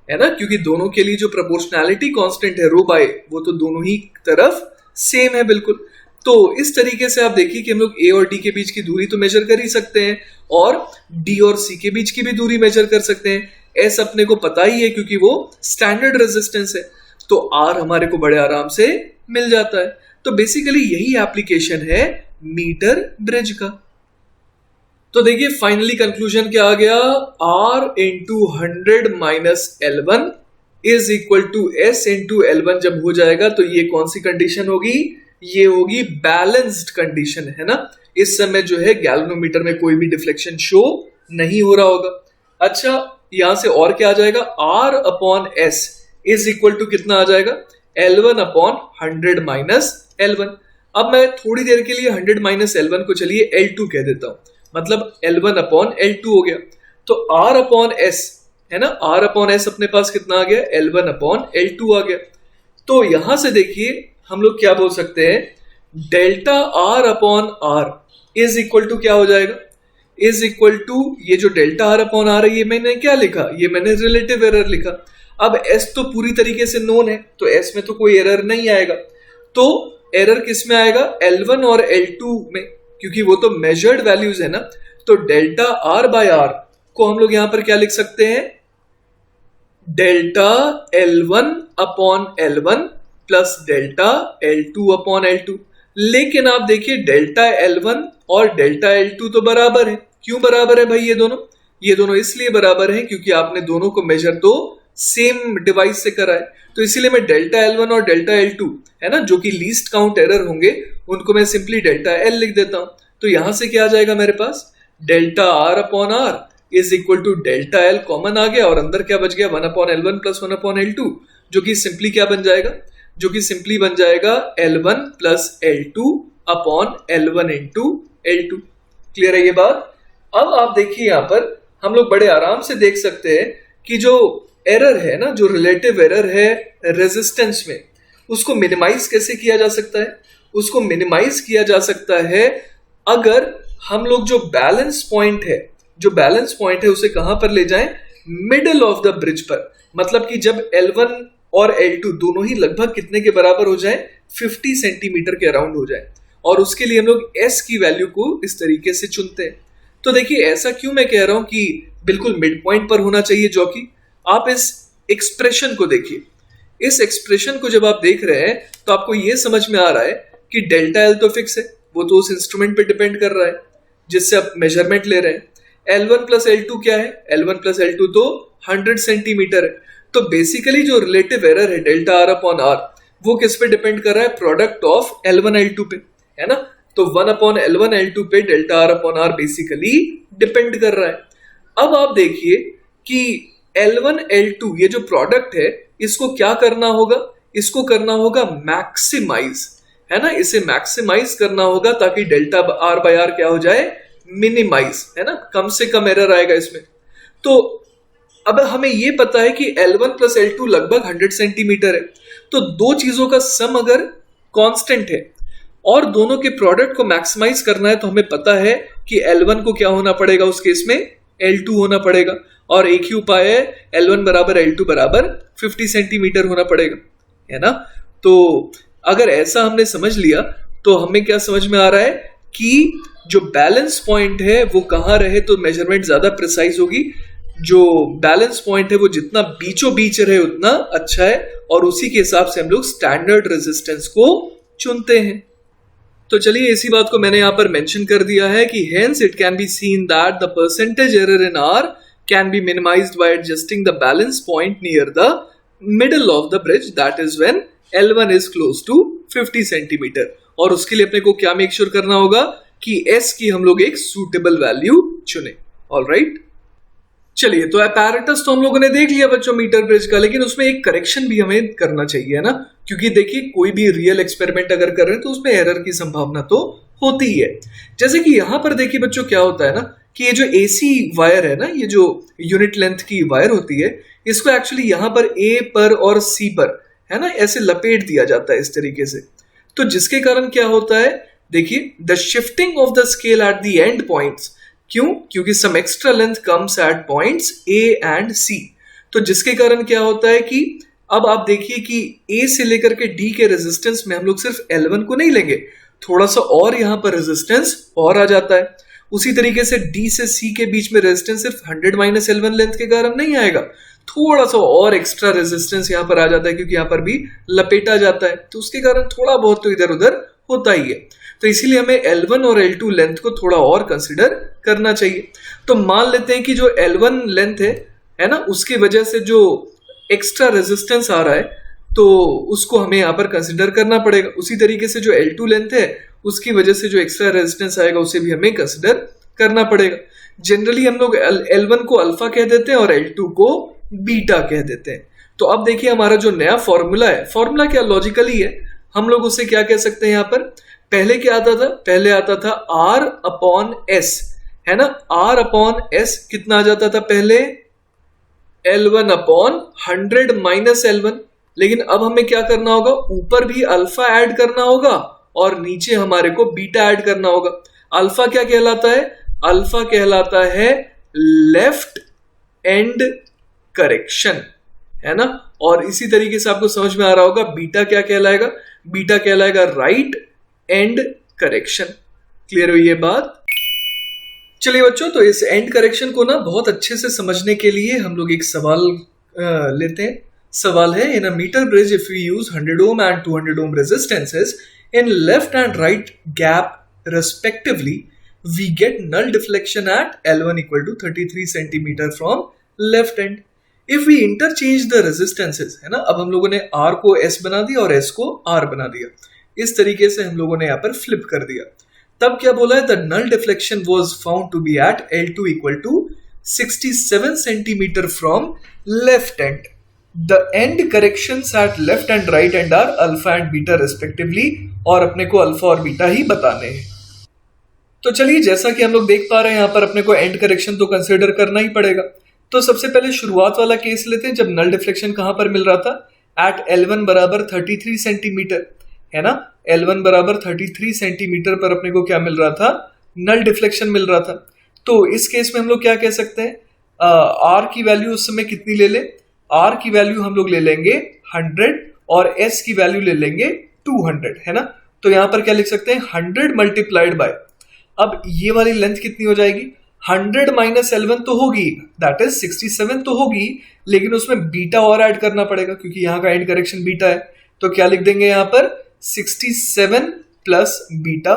है ना, क्योंकि दोनों के लिए जो प्रोपोर्शनैलिटी कांस्टेंट है रो बाय, वो तो दोनों ही तरफ सेम है बिल्कुल। तो इस तरीके से आप देखिए कि हम लोग ए और डी के बीच की दूरी तो मेजर कर ही सकते हैं और डी और सी के बीच की भी दूरी मेजर कर सकते हैं। एस अपने को पता ही है क्योंकि वो स्टैंडर्ड रेजिस्टेंस है, तो आर हमारे को बड़े आराम से मिल जाता है। तो बेसिकली यही एप्लीकेशन है मीटर ब्रिज का। तो देखिए फाइनली कंक्लूजन क्या आ गया, R into 100 minus L1 is equal to S into L1 जब हो जाएगा तो ये कौन सी कंडीशन होगी, ये होगी बैलेंस्ड कंडीशन, है ना। इस समय जो है गैल्वेनोमीटर में कोई भी डिफ्लेक्शन शो नहीं हो रहा होगा। अच्छा यहां से और क्या आ जाएगा, R upon S is equal to कितना आ जाएगा, L1 अपॉन 100 माइनस L1। अब मैं थोड़ी देर के लिए 100 माइनस L1 को चलिए L2 कह देता हूं, मतलब L1 अपॉन L2 हो गया। तो R अपॉन S है ना, R अपॉन S अपने पास कितना आ गया, L1 अपॉन L2 आ गया। तो यहां से देखिए हम लोग क्या बोल सकते हैं, delta R upon R is equal to क्या हो जाएगा, इज इक्वल टू ये जो डेल्टा R अपॉन R है ये मैंने क्या लिखा, ये मैंने रिलेटिव एरर लिखा। अब S तो पूरी तरीके से नोन है तो S में तो कोई एरर नहीं आएगा, तो एरर किस में आएगा, L1 और L2 में, क्योंकि वो तो मेजर्ड वैल्यूज है ना। तो डेल्टा R बाय R को हम लोग यहां पर क्या लिख सकते हैं, delta L1 upon L1 plus delta L2 upon L2। लेकिन आप देखिए डेल्टा L1 और डेल्टा L2 तो बराबर है। क्यों बराबर है भाई, ये दोनों इसलिए बराबर है क्योंकि आपने दोनों को मेजर तो सेम डिवाइस से करा है। तो इसीलिए मैं डेल्टा L1 और डेल्टा L2 है ना, जो कि लीस्ट काउंट एरर होंगे, उनको मैं सिंपली डेल्टा L लिख देता हूं। तो यहां से क्या आ जाएगा मेरे पास, delta R upon R is equal to delta L common आ गया और अंदर क्या बच गया, 1 upon L1 plus 1 upon L2, जो कि सिंपली क्या बन जाएगा, जो कि सिंपली बन जाएगा L1 plus L2 upon L1 into L2। Clear है ये बात। अब आप देखिए यहां पर हम लोग बड़े आराम से देख सकते हैं कि जो एरर है ना, जो रिलेटिव एरर है रेजिस्टेंस में, उसको मिनिमाइज कैसे किया जा सकता है, उसको मिनिमाइज किया जा सकता है अगर हम लोग जो बैलेंस पॉइंट है उसे कहां पर ले जाएं, मिडल ऑफ द ब्रिज पर। मतलब कि जब L1 और L2 दोनों ही लगभग कितने के बराबर हो जाए, 50 सेंटीमीटर के अराउंड हो जाए, और उसके लिए हम लोग S की वैल्यू को इस तरीके से चुनते हैं। तो देखिए ऐसा क्यों मैं कह रहा हूं कि बिल्कुल मिड पॉइंट पर होना चाहिए, जो कि आप इस एक्सप्रेशन को देखिए। इस एक्सप्रेशन को जब आप देख रहे हैं तो आपको यह समझ में आ रहा है कि डेल्टा L तो फिक्स है, वो तो उस इंस्ट्रूमेंट पे डिपेंड कर रहा है जिससे आप मेजरमेंट ले रहे हैं। L1 प्लस L2 क्या है, L1 प्लस L2 तो 100 सेंटीमीटर है। तो बेसिकली जो रिलेटिव एरर है डेल्टा R अपॉन R, वो किस पे डिपेंड कर रहा है, प्रोडक्ट ऑफ L1 L2 पे, है ना। तो 1 अपॉन L1 L2 पे delta R upon R basically depend कर रहा है। अब आप देखिए कि L1 L2 ये जो प्रोडक्ट है, इसको क्या करना होगा, इसको करना होगा मैक्सिमाइज, है ना। इसे मैक्सिमाइज करना होगा ताकि डेल्टा R बाय R क्या हो जाए, मिनिमाइज, है ना, कम से कम एरर आएगा इसमें। तो अब हमें यह पता है कि L1 प्लस L2 लगभग 100 सेंटीमीटर है। तो दो चीजों का सम अगर कांस्टेंट है और दोनों के प्रोडक्ट को मैक्सिमाइज करना है, तो हमें पता है कि L1 को क्या होना पड़ेगा, उस केस में L2 होना पड़ेगा। और एक ही उपाय है, L1 बराबर L2 बराबर 50 सेंटीमीटर होना पड़ेगा, है ना। तो अगर ऐसा हमने समझ लिया तो हमें क्या समझ में आ रहा है कि जो बैलेंस पॉइंट है वो कहाँ रहे तो मेजरमेंट ज्यादा प्रिसाइज होगी। जो बैलेंस पॉइंट है वो जितना बीचों बीच रहे उतना अच्छा है, और उसी के हिसाब से हम लोग स्टैंडर्ड रेजिस्टेंस को चुनते हैं। तो चलिए इसी बात को मैंने यहां पर मेंशन कर दिया है कि hence it can be seen that the percentage error in R can be minimized by adjusting the balance point near the middle of the bridge, that is when L1 is close to 50 centimetre. और उसके लिए अपने को क्या make sure करना होगा कि S की हम लोग एक सूटेबल वैल्यू चुने। ऑलराइट, चलिए तो apparatus तो हम लोगों ने देख लिया बच्चों मीटर ब्रिज का, लेकिन उसमें एक करेक्शन भी हमें करना चाहिए, है ना। क्योंकि देखिए कोई भी रियल एक्सपेरिमेंट अगर कर रहे हैं तो उसमें एरर की संभावना तो होती ही है। जैसे कि यहां पर देखिए बच्चों क्या होता है ना कि ये जो AC वायर है ना, ये जो यूनिट लेंथ की वायर होती है, इसको एक्चुअली यहां पर A पर और C पर, है ना, ऐसे लपेट दिया जाता है इस तरीके से। तो जिसके कारण क्या होता है, देखिए the shifting of the scale at the end points, क्यों, क्योंकि some extra length comes at points A and C। तो जिसके कारण क्या होता है कि अब आप देखिए कि ए से लेकर के डी के रेजिस्टेंस में हम लोग सिर्फ L1 को नहीं लेंगे, थोड़ा सा और यहां पर रेजिस्टेंस और आ जाता है। उसी तरीके से डी से सी के बीच में रेजिस्टेंस सिर्फ 100 माइनस L1 लेंथ के कारण नहीं आएगा, थोड़ा सा और एक्स्ट्रा रेजिस्टेंस यहां पर आ जाता है क्योंकि यहां पर भी लपेटा जाता है, तो उसके कारण थोड़ा बहुत तो इधर उधर होता ही है। तो इसीलिए हमें L1 और L2 लेंथ को थोड़ा और कंसिडर करना चाहिए। तो मान लेते हैं कि जो L1 लेंथ है ना, उसकी वजह से जो एक्स्ट्रा रेजिस्टेंस आ रहा है तो उसको हमें यहाँ पर कंसिडर करना पड़ेगा। उसी तरीके से जो L2 लेंथ है उसकी वजह से जो एक्स्ट्रा रेजिस्टेंस आएगा उसे भी हमें कंसिडर करना पड़ेगा। जनरली हम लोग L1 को अल्फा कह देते हैं और L2 को बीटा कह देते हैं। तो अब देखिए हमारा जो नया फॉर्मूला है, फॉर्मूला क्या लॉजिकली है, हम लोग उसे क्या कह सकते हैं यहाँ पर, पहले क्या आता था, पहले आता था R अपॉन S, है ना। R अपॉन S कितना आ जाता था पहले, L1 अपॉन 100 माइनस L1। लेकिन अब हमें क्या करना होगा, ऊपर भी अल्फा ऐड करना होगा और नीचे हमारे को बीटा ऐड करना होगा। अल्फा क्या कहलाता है, अल्फा कहलाता है लेफ्ट एंड करेक्शन, है ना। और इसी तरीके से आपको समझ में आ रहा होगा बीटा क्या कहलाएगा, बीटा कहलाएगा राइट एंड करेक्शन। क्लियर हुई ये बात। चलिए बच्चों, तो इस एंड करेक्शन को ना बहुत अच्छे से समझने के लिए हम लोग एक सवाल लेते हैं। सवाल है, in a meter bridge if we use 100 ohm and 200 ohm resistances in left and right gap respectively, we get null deflection at L1 equal to 33 centimeter from left end. If we interchange the resistances, है ना, अब हम लोगों ने R को S बना दिया और S को R बना दिया, इस तरीके से हम लोगों ने यहाँ पर फ्लिप कर दिया। तब क्या बोला है, the null deflection was found to be at L2 equal to 67 centimeter from left end. The end corrections at left and right end are alpha and beta respectively, और अपने को अल्फा और बीटा ही बताने हैं। तो चलिए, जैसा कि हम लोग देख पा रहे हैं यहाँ पर अपने को एंड करेक्शन तो कंसिडर करना ही पड़ेगा। तो सबसे पहले शुरुआत वाला केस लेते हैं, जब नल डिफ्लेक्शन कहां पर मिल रहा था, एट L1 बराबर 33 सेंटीमीटर, है ना। L1 बराबर 33 सेंटीमीटर पर अपने को क्या मिल रहा था, नल डिफ्लेक्शन मिल रहा था। तो इस केस में हम लोग क्या कह सकते हैं, R की वैल्यू उस समय कितनी ले लें, R की वैल्यू हम लोग ले लेंगे 100 और S की वैल्यू ले लेंगे 200, है ना। तो यहां पर क्या लिख सकते हैं, 100 मल्टीप्लाइड बाय, अब ये वाली लेंथ कितनी हो जाएगी, 100 माइनस L1 तो होगी, दैट इज 67 तो होगी, लेकिन उसमें बीटा और ऐड करना पड़ेगा क्योंकि यहाँ का एंड करेक्शन बीटा है। तो क्या लिख देंगे यहाँ पर 67 plus beta,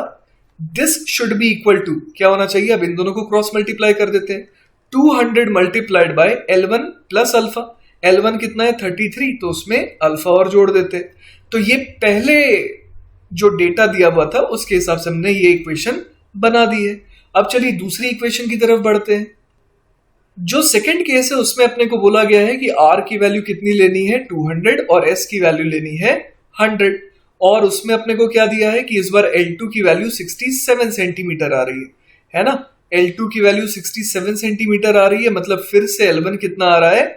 this should be equal to क्या होना चाहिए, अब इन दोनों को क्रॉस मल्टीप्लाई कर देते हैं, 200 multiplied by L1 plus alpha, L1 कितना है 33, तो उसमें अल्फा और जोड़ देते हैं। तो ये पहले जो डेटा दिया हुआ था उसके हिसाब से हमने ये इक्वेशन बना दी है। अब चलिए दूसरी इक्वेशन की तरफ बढ़ते हैं। जो सेकंड केस है उसमें अपने को बोला गया है कि R की वैल्यू कितनी लेनी है 200 और S की वैल्यू लेनी है 100, और उसमें अपने को क्या दिया है कि इस बार L2 की वैल्यू 67 सेंटीमीटर आ रही है ना। L2 की वैल्यू 67 सेंटीमीटर आ रही है, मतलब फिर से L1 कितना आ रहा है,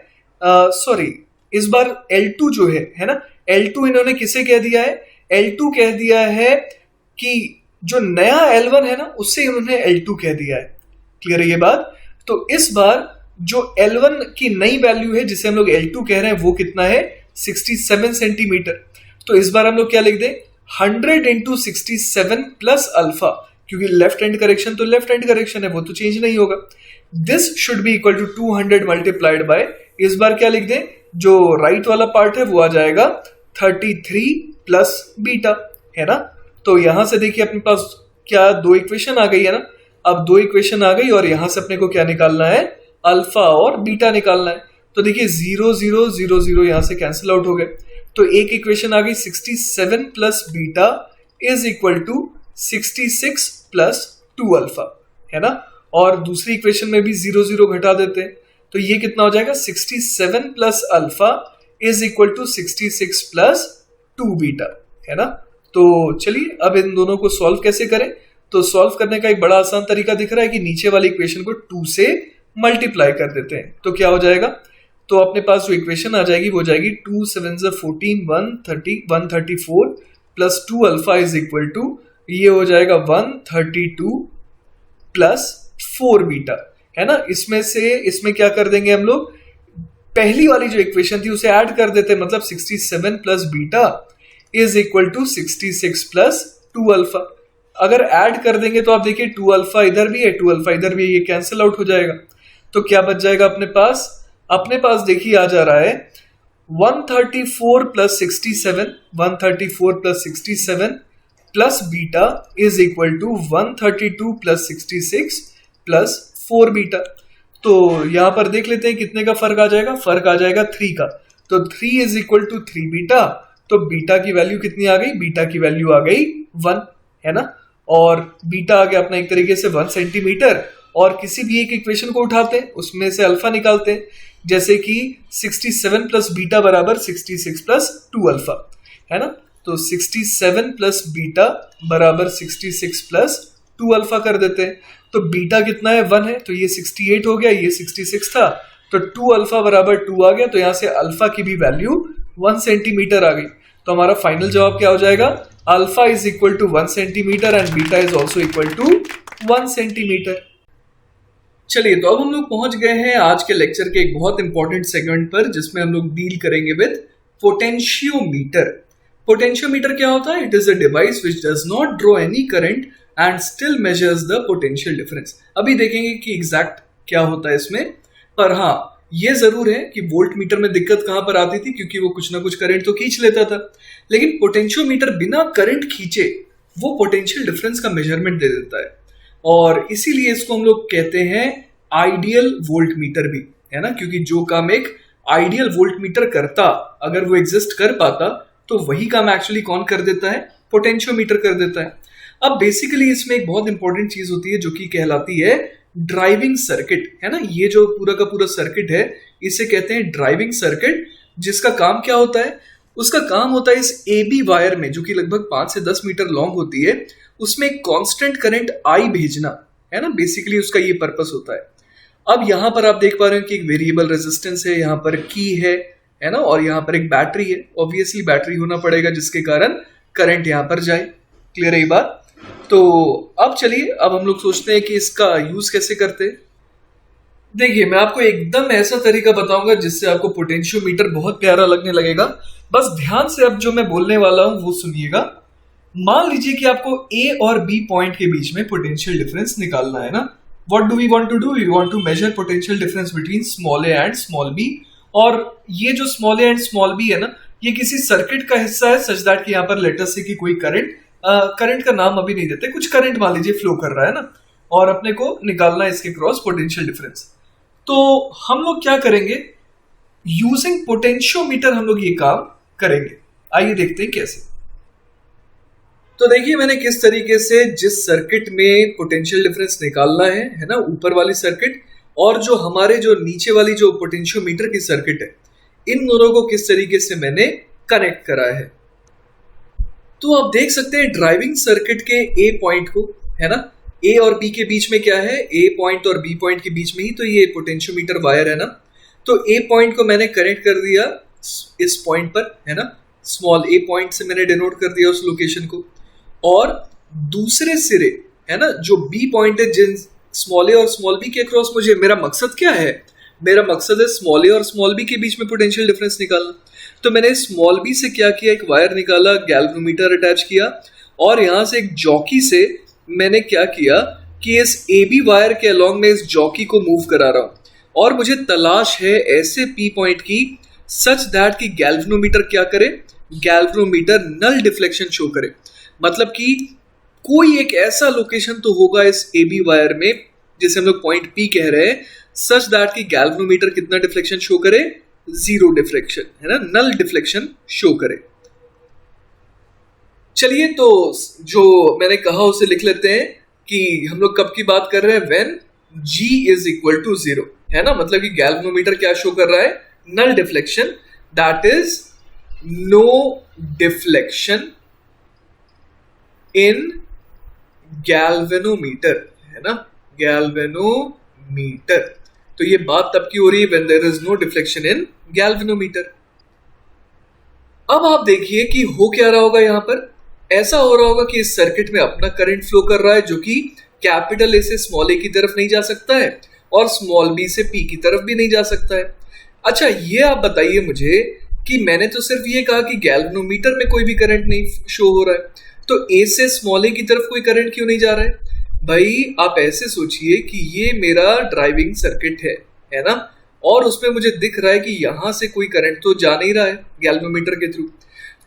सॉरी इस बार L2 जो है ना, L2 इन्होंने किसे कह दिया है, L2 कह दिया है कि जो नया L1 है ना उससे इन्होंने L2 कह दिया है। क्लियर है ये बात। तो इस बार जो L1 की नई वैल्यू है जिसे हम लोग L2 कह रहे हैं वो कितना है 67 सेंटीमीटर। तो इस बार हम लोग क्या लिख दें, 100 इंटू 67 प्लस अल्फा, क्योंकि लेफ्ट हैंड करेक्शन तो लेफ्ट हैंड करेक्शन है, वो तो चेंज नहीं होगा। This should be equal to 200 multiplied by, इस बार क्या लिख दें, जो राइट वाला पार्ट है वो आ जाएगा 33 प्लस बीटा, है ना। तो यहां से देखिए अपने पास क्या दो इक्वेशन आ गई है ना। अब दो इक्वेशन आ गई और यहां से अपने को क्या निकालना है, अल्फा और बीटा निकालना है। तो देखिए 0 0 0 0 यहां से कैंसिल आउट हो गए, तो एक इक्वेशन आ गई 67 plus beta is equal to 66 plus 2 alpha, है ना। और दूसरी इक्वेशन में भी 0 0 घटा देते हैं, तो ये कितना हो जाएगा 67 plus alpha is equal to 66 plus 2 beta, है ना। तो चलिए अब इन दोनों को सॉल्व कैसे करें, तो सॉल्व करने का एक बड़ा आसान तरीका दिख रहा है कि नीचे वाली इक्वेशन को 2 से मल्टीप्लाई कर देते हैं। तो क्या हो जाएगा, तो अपने पास जो इक्वेशन आ जाएगी वो जाएगी 2 7 14 134 plus 2 alpha is equal to, ये हो जाएगा 132 प्लस 4 बीटा, है ना। इसमें से इसमें क्या कर देंगे हम लोग, पहली वाली जो इक्वेशन थी उसे ऐड कर देते, मतलब 67 plus beta is equal to 66 plus 2 alpha. अगर ऐड कर देंगे तो आप देखिए 2 अल्फा इधर भी है, 2 अल्फा इधर भी है, ये कैंसिल आउट हो जाएगा। तो क्या बच जाएगा अपने पास? अपने पास देखिए आ जा रहा है 134 plus 67, 134 plus 67 plus beta is equal to 132 plus 66 plus 4 beta. तो यहां पर देख लेते हैं कितने का फर्क आ जाएगा, फर्क आ जाएगा 3 का। तो 3 इज इक्वल टू 3 बीटा, तो बीटा की वैल्यू कितनी आ गई? बीटा की वैल्यू आ गई 1, है ना। और बीटा आ गया अपना एक तरीके से 1 सेंटीमीटर। और किसी भी एक इक्वेशन को उठाते हैं, उसमें से अल्फा निकालते हैं, जैसे कि 67 प्लस बीटा बराबर 66 प्लस 2 अल्फा, है ना। तो 67 प्लस बीटा बराबर 66 प्लस 2 अल्फा कर देते हैं। तो बीटा कितना है? 1 है, तो ये 68 हो गया, ये 66 था, तो 2 अल्फा बराबर 2 आ गया। तो यहां से अल्फा की भी वैल्यू 1 सेंटीमीटर आ गई। तो हमारा फाइनल जवाब क्या हो जाएगा? Alpha is equal to 1 centimetre and beta is also equal to 1 centimetre. चलिए, तो अब हम लोग पहुंच गए हैं आज के लेक्चर के एक बहुत इंपॉर्टेंट सेगमेंट पर, जिसमें हम लोग डील करेंगे विद पोटेंशियोमीटर। पोटेंशियोमीटर क्या होता है? It is a device which does not draw any current and still measures the potential difference. अभी देखेंगे कि एग्जैक्ट क्या होता है इसमें, पर हाँ ये जरूर है कि वोल्ट मीटर में दिक्कत कहां पर आती थी, क्योंकि वो कुछ ना कुछ करंट तो खींच लेता था, लेकिन पोटेंशियोमीटर बिना करंट खींचे वो पोटेंशियल डिफरेंस का मेजरमेंट दे देता है। और इसीलिए इसको हम लोग कहते हैं आइडियल वोल्ट मीटर भी, है ना, क्योंकि जो काम एक आइडियल वोल्ट मीटर करता, अगर वो एग्जिस्ट कर पाता, तो वही काम एक्चुअली कौन कर देता है? पोटेंशियोमीटर कर देता है। अब बेसिकली इसमें एक बहुत इंपॉर्टेंट चीज होती है जो कि कहलाती है ड्राइविंग सर्किट, है ना। ये जो पूरा का पूरा सर्किट है इसे कहते हैं ड्राइविंग सर्किट, जिसका काम क्या होता है? उसका काम होता है इस AB वायर में, जो कि लगभग 5 से 10 मीटर लॉन्ग होती है, उसमें एक कांस्टेंट करंट I भेजना, है ना। बेसिकली उसका ये पर्पस होता है। अब यहां पर आप देख पा रहे हो कि एक वेरिएबल रेजिस्टेंस है, यहाँ पर की है ना, और यहाँ पर एक बैटरी है। ऑब्वियसली बैटरी होना पड़ेगा जिसके कारण करंट यहाँ पर जाए। क्लियर है ये बात? तो अब चलिए, अब हम लोग सोचते हैं कि इसका यूज कैसे करते हैं। देखिए, मैं आपको एकदम ऐसा तरीका बताऊंगा जिससे आपको पोटेंशियोमीटर बहुत प्यारा लगने लगेगा। बस ध्यान से अब जो मैं बोलने वाला हूं वो सुनिएगा। मान लीजिए कि आपको A और B पॉइंट के बीच में पोटेंशियल डिफरेंस निकालना है ना। What do we want to do? We want to measure potential difference between small a and small b। और ये जो small a and small b है ना, ये किसी सर्किट का हिस्सा है, सच दैट कि यहाँ पर लेटर से कि कोई करंट का नाम अभी नहीं देते, कुछ करंट मान लीजिए फ्लो कर रहा है ना, और अपने को निकालना है इसके क्रॉस पोटेंशियल डिफरेंस। तो हम लोग क्या करेंगे? यूजिंग पोटेंशियोमीटर हम लोग ये काम करेंगे। आइए देखते हैं कैसे। तो देखिए, मैंने किस तरीके से जिस सर्किट में पोटेंशियल डिफरेंस निकालना है ना, ऊपर वाली सर्किट और जो हमारे जो नीचे वाली जो पोटेंशियोमीटर की सर्किट है, इन दोनों को किस तरीके से मैंने कनेक्ट करा है। तो आप देख सकते हैं ड्राइविंग सर्किट के ए पॉइंट को, है ना, ए और बी के बीच में क्या है? ए पॉइंट और बी पॉइंट के बीच में ही तो ये पोटेंशियोमीटर वायर है ना। तो ए पॉइंट को मैंने कनेक्ट कर दिया इस पॉइंट पर, है ना, स्मॉल ए पॉइंट से मैंने डिनोट कर दिया उस लोकेशन को। और दूसरे सिरे, है ना, जो बी पॉइंट है, जिन स्मॉल ए और स्मॉल बी के अक्रॉस मुझे, मेरा मकसद क्या है? मेरा मकसद है स्मॉल ए और स्मॉल बी के बीच में पोटेंशियल डिफरेंस निकालना। तो मैंने स्मॉल बी से क्या किया? एक वायर निकाला, गैल्वेनोमीटर अटैच किया, और यहां से एक जॉकी से मैंने क्या किया कि इस ए बी वायर के अलॉन्ग में इस जॉकी को मूव करा रहा हूं। और मुझे तलाश है ऐसे पी पॉइंट की सच दैट कि गैल्वेनोमीटर क्या करे? गैल्वेनोमीटर नल डिफ्लेक्शन शो करे। मतलब कि कोई एक ऐसा लोकेशन तो होगा इस ए बी वायर में जिसे हम लोग पॉइंट पी कह रहे हैं, सच दैट कि गैल्वेनोमीटर कितना डिफ्लेक्शन शो करे? 0 डिफ्लेक्शन, है ना, नल डिफ्लेक्शन शो करे। चलिए, तो जो मैंने कहा उसे लिख लेते हैं कि हम लोग कब की बात कर रहे हैं? When G is equal to 0, है ना। मतलब कि गैल्वेनोमीटर क्या शो कर रहा है? Null deflection, that is no deflection in galvanometer, है ना, गैल्वेनोमीटर। तो ये बात तब की हो रही है when there is no deflection in galvanometer. अब आप देखिए कि हो क्या रहा होगा। यहां पर ऐसा हो रहा होगा कि इस सर्किट में अपना करंट फ्लो कर रहा है, जो कि कैपिटल ए से स्मॉल ए की तरफ नहीं जा सकता है और स्मॉल बी से पी की तरफ भी नहीं जा सकता है। अच्छा ये आप बताइए मुझे कि मैंने तो सिर्फ ये कहा कि गैल्वेनोमीटर में कोई भी करंट नहीं शो हो रहा है, तो ए से स्मॉल ए की तरफ कोई करंट क्यों नहीं जा रहा है? भाई आप ऐसे सोचिए कि ये मेरा ड्राइविंग सर्किट है ना, और उसमें मुझे दिख रहा है कि यहां से कोई करंट तो जा नहीं रहा है गैल्वेनोमीटर के थ्रू।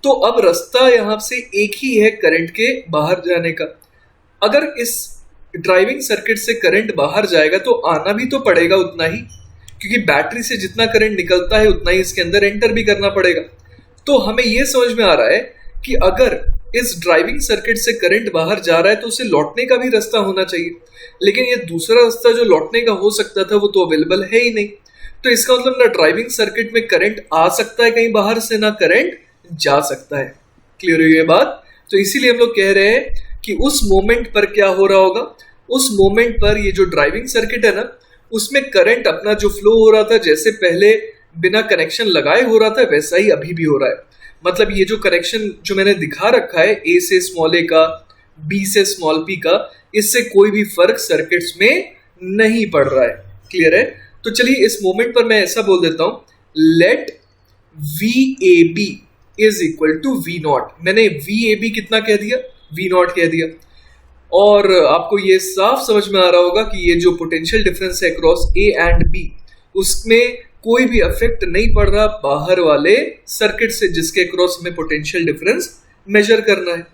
तो अब रास्ता यहां से एक ही है करंट के बाहर जाने का। अगर इस ड्राइविंग सर्किट से करंट बाहर जाएगा तो आना भी तो पड़ेगा उतना ही, क्योंकि बैटरी से जितना करंट निकलता है उतना ही इसके अंदर एंटर भी करना पड़ेगा। तो हमें यह समझ में आ रहा है कि अगर इस ड्राइविंग सर्किट से करंट बाहर जा रहा है तो उसे लौटने का भी रास्ता होना चाहिए, लेकिन ये दूसरा रास्ता जो लौटने का हो सकता था वो तो अवेलेबल है ही नहीं। तो इसका मतलब ना ड्राइविंग सर्किट में करंट आ सकता है कहीं बाहर से, ना करंट जा सकता है। क्लियर हुई ये बात? तो इसीलिए हम लोग कह रहे हैं कि उस मोमेंट पर क्या हो रहा होगा, उस मोमेंट पर ये जो ड्राइविंग सर्किट है ना, उसमें करंट अपना जो फ्लो हो रहा था जैसे पहले बिना कनेक्शन लगाए हो रहा था वैसा ही अभी भी हो रहा है। मतलब ये जो कनेक्शन जो मैंने दिखा रखा है ए से स्मॉल ए का, बी से स्मॉल पी का, इससे कोई भी फर्क सर्किट्स में नहीं पड़ रहा है। क्लियर है? तो चलिए इस मोमेंट पर मैं ऐसा बोल देता हूं, let V A B is equal to V naught. मैंने वी ए बी कितना कह दिया? वी नॉट कह दिया। और आपको ये साफ समझ में आ रहा होगा कि ये जो पोटेंशियल डिफरेंस है अक्रॉस ए एंड बी, उसमें कोई भी इफेक्ट नहीं पड़ रहा बाहर वाले सर्किट से जिसके अक्रॉस हमें पोटेंशियल डिफरेंस मेजर करना है।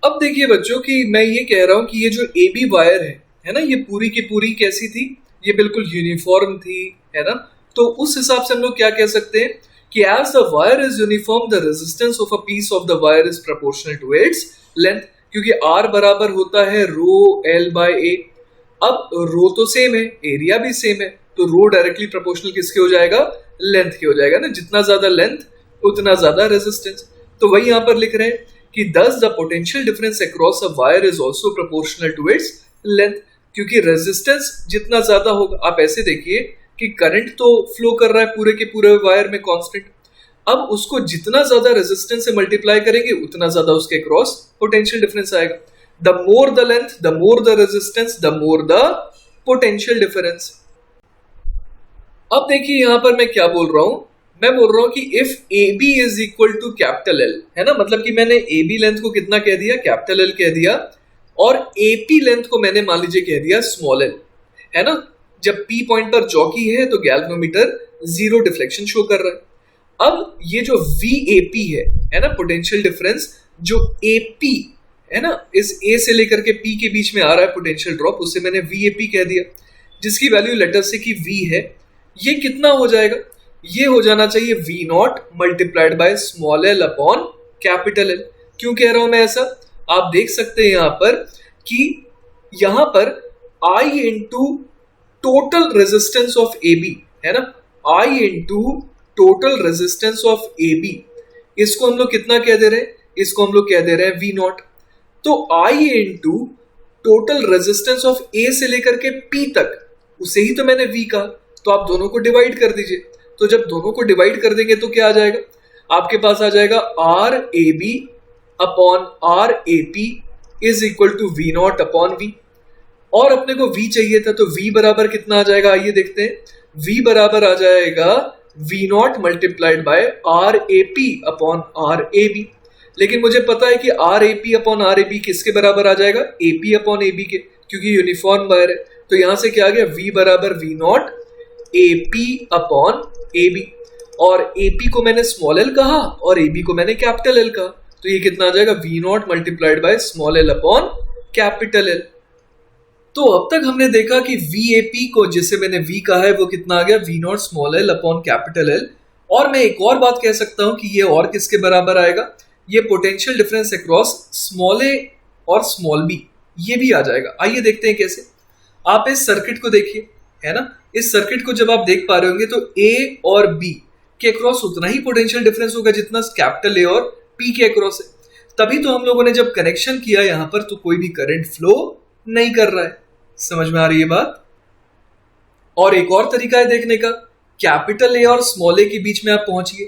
अब देखिए बच्चों कि मैं ये कह रहा हूं कि ये जो ए बी वायर है ना, ये पूरी की पूरी कैसी थी? ये बिल्कुल यूनिफॉर्म थी, है ना। तो उस हिसाब से हम लोग क्या कह सकते हैं कि as the wire is uniform the resistance of a piece of the wire is proportional to its length, क्योंकि आर बराबर होता है रो एल बाय ए। अब रो तो सेम है, एरिया भी सेम है, तो रो डायरेक्टली प्रोपोर्शनल किसके हो जाएगा? लेंथ के हो जाएगा ना। जितना ज्यादा लेंथ उतना ज्यादा रेजिस्टेंस। तो वही यहां पर लिख रहे हैं कि thus the potential difference across a wire is also proportional to its length, क्योंकि रेजिस्टेंस जितना ज्यादा होगा, आप ऐसे देखिए कि करंट तो फ्लो कर रहा है पूरे के पूरे वायर में कांस्टेंट, अब उसको जितना ज्यादा रेजिस्टेंस से मल्टीप्लाई करेंगे उतना ज्यादा उसके क्रॉस पोटेंशियल डिफरेंस आएगा। The more the length, the more the resistance, the more the potential difference. अब देखिए यहां पर मैं क्या बोल रहा हूं, मैं बोल रहा हूं कि if A B is equal to capital L, है ना, मतलब कि मैंने ए बी लेंथ को कितना कह दिया? कैपिटल एल कह दिया, और ए पी लेंथ को मैंने मान लीजिए कह दिया स्मॉल एल, है ना। जब पी पॉइंट पर चौकी है तो गैल्वेनोमीटर जीरो डिफ्लेक्शन शो कर रहा है। अब ये जो VAP है ना, पोटेंशियल डिफरेंस, जो AP है ना, इस A से लेकर के P के बीच में आ रहा है पोटेंशियल ड्रॉप, उसे मैंने VAP कह दिया, जिसकी वैल्यू लेटर से कि V है। ये कितना हो जाएगा? ये हो जाना चाहिए V naught multiplied by small L upon capital L. क्यों कह रहा हूं मैं ऐसा? आप देख सकते हैं यहां पर कि यहां पर I into total resistance of AB है ना, I into total resistance of A B, इसको हम लोग कितना कह दे रहे हैं? इसको हम लोग कह दे रहे हैं वी नॉट। तो आई इंटू टोटल रेजिस्टेंस ऑफ ए से लेकर के पी तक, उसे ही तो मैंने वी कहा, तो आप दोनों को डिवाइड कर दीजिए। तो जब दोनों को डिवाइड कर देंगे तो क्या आ जाएगा? आपके पास आ जाएगा R A B upon R A P is equal to V naught upon V. और अपने को v चाहिए था, तो v बराबर कितना आ जाएगा? आइए देखते हैं। v बराबर आ जाएगा v naught multiplied by R A P upon R A B. लेकिन मुझे पता है कि R A P upon R A B किसके बराबर आ जाएगा? A P upon A B के, क्योंकि यूनिफॉर्म वायर है। तो यहां से क्या आ गया? v बराबर v naught A P upon A B, और ए पी को मैंने स्मॉल एल कहा और ए बी को मैंने कैपिटल एल कहा, तो ये कितना आ जाएगा? v naught multiplied by small L upon capital L. तो अब तक हमने देखा कि VAP को जिसे मैंने V कहा है वो कितना आ गया? V not small L upon capital L. और मैं एक और बात कह सकता हूं कि ये और किसके बराबर आएगा? ये potential difference across small a और स्मॉल बी, ये भी आ जाएगा। आइए देखते हैं कैसे। आप इस सर्किट को देखिए, है ना, इस सर्किट को जब आप देख पा रहे होंगे तो A और B के अक्रॉस उतना ही पोटेंशियल डिफरेंस होगा जितना कैपिटल ए और P के अक्रॉस है। तभी तो हम लोगों ने जब कनेक्शन किया यहां पर तो कोई भी करंट फ्लो नहीं कर रहा है। समझ में आ रही है बात? और एक और तरीका है देखने का, कैपिटल ए और स्मॉल ए के बीच में आप पहुंचिए।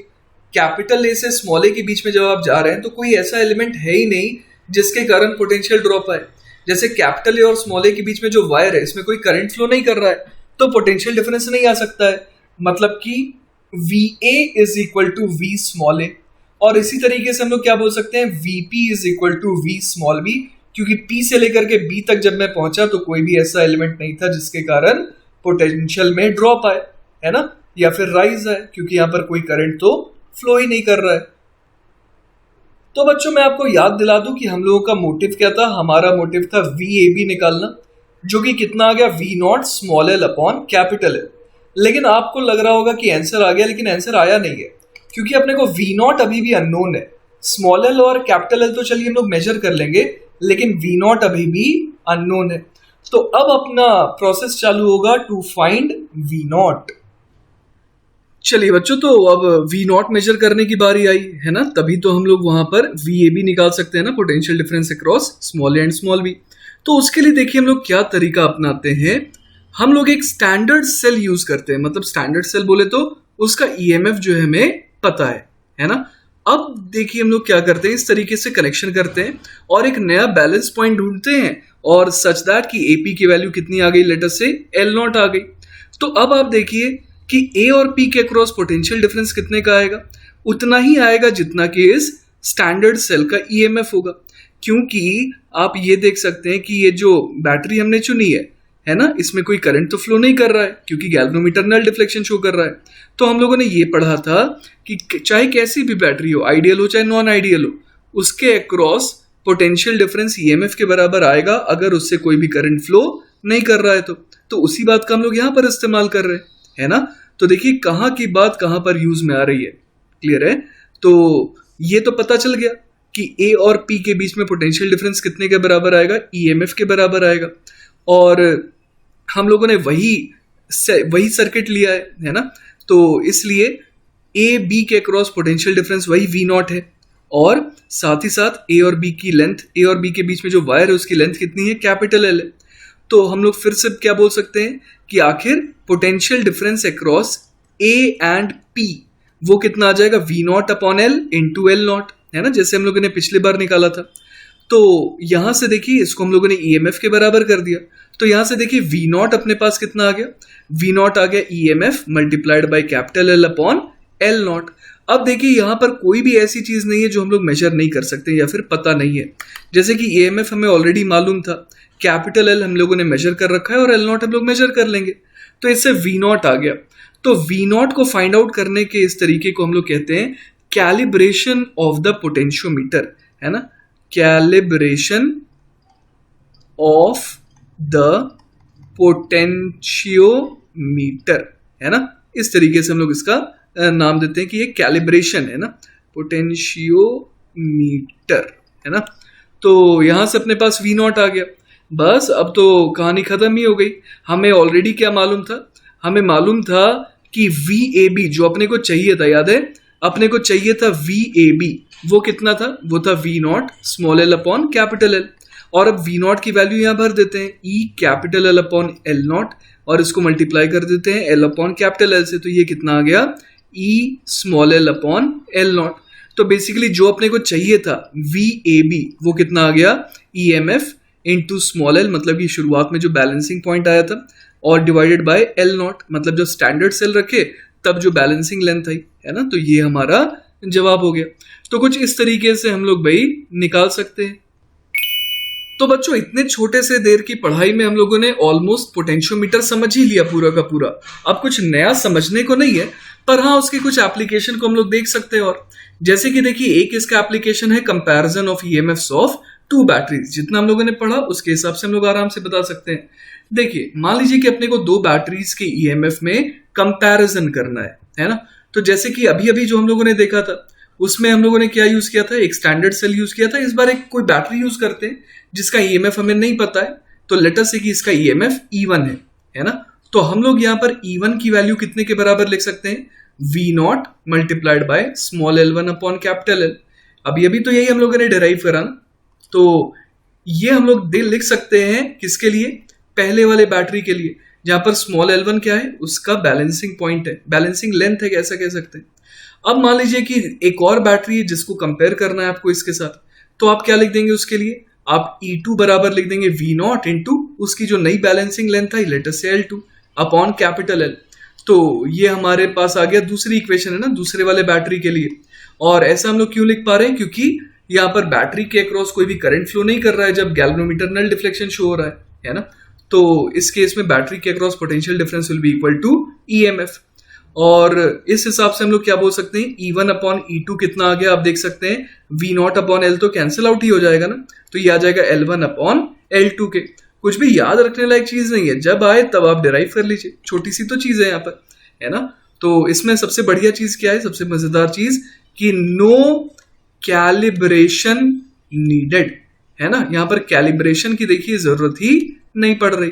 कैपिटल ए से स्मॉल ए के बीच में जब आप जा रहे हैं तो कोई ऐसा एलिमेंट है ही नहीं जिसके कारण पोटेंशियल ड्रॉप आए। जैसे कैपिटल ए और स्मॉल ए के बीच में जो वायर है इसमें कोई करंट फ्लो नहीं कर रहा है, तो पोटेंशियल डिफरेंस नहीं आ सकता है, मतलब कि VA is equal to V small a. और इसी तरीके से हम लोग क्या बोल सकते हैं, VP is equal to V small b, क्योंकि P से लेकर के B तक जब मैं पहुंचा तो कोई भी ऐसा एलिमेंट नहीं था जिसके कारण पोटेंशियल में ड्रॉप आए, है ना, या फिर राइज आए, क्योंकि यहाँ पर कोई करंट तो फ्लो ही नहीं कर रहा है। तो बच्चों मैं आपको याद दिला दूं कि हम लोगों का मोटिव क्या था। हमारा मोटिव था VAB निकालना, जो कि कितना आ गया, V not small L upon capital L. लेकिन आपको लग रहा होगा कि आंसर आ गया, लेकिन आंसर आया नहीं है, क्योंकि अपने को V नॉट अभी भी अननोन है। स्मॉल एल और कैपिटल एल तो चलिए हम लोग मेजर कर लेंगे, लेकिन V नॉट अभी भी अननोन है। तो अब अपना प्रोसेस चालू होगा टू फाइंड V नॉट। चलिए बच्चों, तो अब V नॉट मेजर करने की बारी आई है ना, तभी तो हम लोग वहां पर VAB निकाल सकते हैं ना, potential difference across small A and small B. तो उसके लिए देखिए हम लोग क्या तरीका अपनाते हैं। हम लोग एक स्टैंडर्ड सेल यूज करते हैं, मतलब स्टैंडर्ड सेल बोले तो उसका EMF जो है हमें पता है ना। अब देखिए हम लोग क्या करते हैं, इस तरीके से कनेक्शन करते हैं और एक नया बैलेंस पॉइंट ढूंढते हैं, और सच दैट कि AP की वैल्यू कितनी आ गई, लेटर से L नॉट आ गई। तो अब आप देखिए कि A और P के अक्रॉस पोटेंशियल डिफरेंस कितने का आएगा, उतना ही आएगा जितना कि इस स्टैंडर्ड सेल का EMF होगा। क्योंकि आप ये देख सकते हैं कि ये जो बैटरी हमने चुनी है ना, इसमें कोई करंट तो फ्लो नहीं कर रहा है, क्योंकि गैल्वेनोमीटर नल डिफ्लेक्शन शो कर रहा है। तो हम लोगों ने ये पढ़ा था कि चाहे कैसी भी बैटरी हो, आइडियल हो चाहे नॉन आइडियल हो, उसके अक्रॉस पोटेंशियल डिफरेंस EMF के बराबर आएगा अगर उससे कोई भी करंट फ्लो नहीं कर रहा है। तो उसी बात का हम लोग यहाँ पर इस्तेमाल कर रहे हैं, है ना। तो देखिए कहाँ की बात कहाँ पर यूज में आ रही है, क्लियर है। तो ये तो पता चल गया कि A और P के बीच में पोटेंशियल डिफरेंस कितने के बराबर आएगा, EMF के बराबर आएगा। और हम लोगों ने वही सर्किट लिया है ना, तो इसलिए A B के अक्रॉस पोटेंशियल डिफरेंस वही V नॉट है, और साथ ही साथ A और B की लेंथ, A और B के बीच में जो वायर है उसकी लेंथ कितनी है, कैपिटल L है। तो हम लोग फिर से क्या बोल सकते हैं कि आखिर potential difference across A and P वो कितना आ जाएगा, V not upon L into L not, है ना, जैसे हम लोगों ने पिछली बार निकाला था। तो यहां से देखिए इसको हम लोगों ने EMF के बराबर कर दिया, तो यहां से देखिए V नॉट अपने पास कितना आ गया, V नॉट आ गया EMF multiplied by capital L upon L not. अब देखिए यहां पर कोई भी ऐसी चीज नहीं है जो हम लोग मेजर नहीं कर सकते या फिर पता नहीं है। जैसे कि EMF हमें ऑलरेडी मालूम था, कैपिटल L हम लोगों ने मेजर कर रखा है, और L नॉट हम लोग मेजर कर लेंगे, तो इससे V नॉट आ गया। तो V नॉट को फाइंड आउट करने के इस तरीके को हम लोग कहते हैं कैलिब्रेशन ऑफ द पोटेंशियोमीटर, है ना, कैलिब्रेशन ऑफ द पोटेंशियोमीटर, है ना। इस तरीके से हम लोग इसका नाम देते हैं कि ये कैलिब्रेशन है ना, पोटेंशियोमीटर, है ना। तो यहां से अपने पास V नॉट आ गया, बस अब तो कहानी खत्म ही हो गई। हमें ऑलरेडी क्या मालूम था, हमें मालूम था कि VAB जो अपने को चाहिए था, याद है अपने को चाहिए था VAB, वो कितना था, वो था V not small L upon capital L. और अब V नॉट की वैल्यू यहां भर देते हैं, E capital L upon L not, और इसको मल्टीप्लाई कर देते हैं L अपॉन कैपिटल L से, तो ये कितना आ गया, E small L upon L not. तो बेसिकली जो अपने को चाहिए था VAB वो कितना आ गया, EMF इंटू स्मॉल एल, मतलब ये शुरुआत में जो बैलेंसिंग पॉइंट आया था, और डिवाइडेड बाय L नॉट, मतलब जो स्टैंडर्ड सेल रखे तब जो बैलेंसिंग लेंथ आई, है ना। तो ये हमारा जवाब हो गया। तो कुछ इस तरीके से हम लोग भाई निकाल सकते हैं। तो बच्चों इतने छोटे से देर की पढ़ाई में हम लोगों ने ऑलमोस्ट पोटेंशियोमीटर समझ ही लिया पूरा का पूरा। अब कुछ नया समझने को नहीं है, पर हाँ उसके कुछ एप्लीकेशन को हम लोग देख सकते हैं। और जैसे कि देखिए एक इसका एप्लीकेशन है comparison of EMFs of two batteries. जितना हम लोगों ने पढ़ा उसके हिसाब से हम लोग आराम से बता सकते हैं। देखिए मान लीजिए कि अपने को दो बैटरीज के EMF में कंपैरिजन करना है ना। तो जैसे कि अभी अभी जो हम लोगों ने देखा था उसमें हम लोगों ने क्या यूज किया था, एक स्टैंडर्ड सेल यूज किया था। इस बार एक कोई बैटरी यूज करते हैं जिसका EMF हमें नहीं पता है, तो लेट अस से कि इसका EMF E1 है ना। तो हम लोग यहाँ पर E1 की वैल्यू कितने के बराबर लिख सकते हैं, V naught multiplied by small L1 upon capital L। अभी अभी तो यही हम लोगों ने डिराइव करा ना, तो ये हम लोग लिख सकते हैं किसके लिए, पहले वाले बैटरी के लिए, जहां पर स्मॉल L1 क्या है, उसका बैलेंसिंग पॉइंट है, बैलेंसिंग लेंथ है, ऐसा कह सकते हैं। अब मान लीजिए कि एक और बैटरी है जिसको कंपेयर करना है आपको इसके साथ, तो आप क्या लिख देंगे उसके लिए, आप E2 बराबर लिख देंगे V नॉट इंटू उसकी जो नई बैलेंसिंग लेंथ है लेट अस से L2, अपॉन कैपिटल एल। तो ये हमारे पास आ गया दूसरी इक्वेशन है ना, दूसरे वाले बैटरी के लिए। और ऐसा हम लोग क्यों लिख पा रहे हैं? क्योंकि यहाँ पर बैटरी के अक्रॉस कोई भी करंट फ्लो नहीं कर रहा है जब गैल्वेनोमीटर नल डिफ्लेक्शन शो हो रहा है ना। तो इस केस में बैटरी के across potential difference will be equal to EMF. और इस हिसाब से हम लोग क्या बोल सकते हैं, E1 अपॉन E2 कितना आ गया आप देख सकते हैं, V0 अपॉन L तो कैंसिल आउट ही हो जाएगा ना, तो ये आ जाएगा L1 अपॉन L2 के। कुछ भी याद रखने लायक चीज नहीं है, जब आए तब आप डिराइव कर लीजिए, छोटी सी तो चीज है यहाँ पर, है ना। तो इसमें सबसे बढ़िया चीज क्या है, सबसे मजेदार चीज कि नो कैलिब्रेशन नीडेड, है ना। यहाँ पर कैलिब्रेशन की देखिए जरूरत ही नहीं पड़ रही।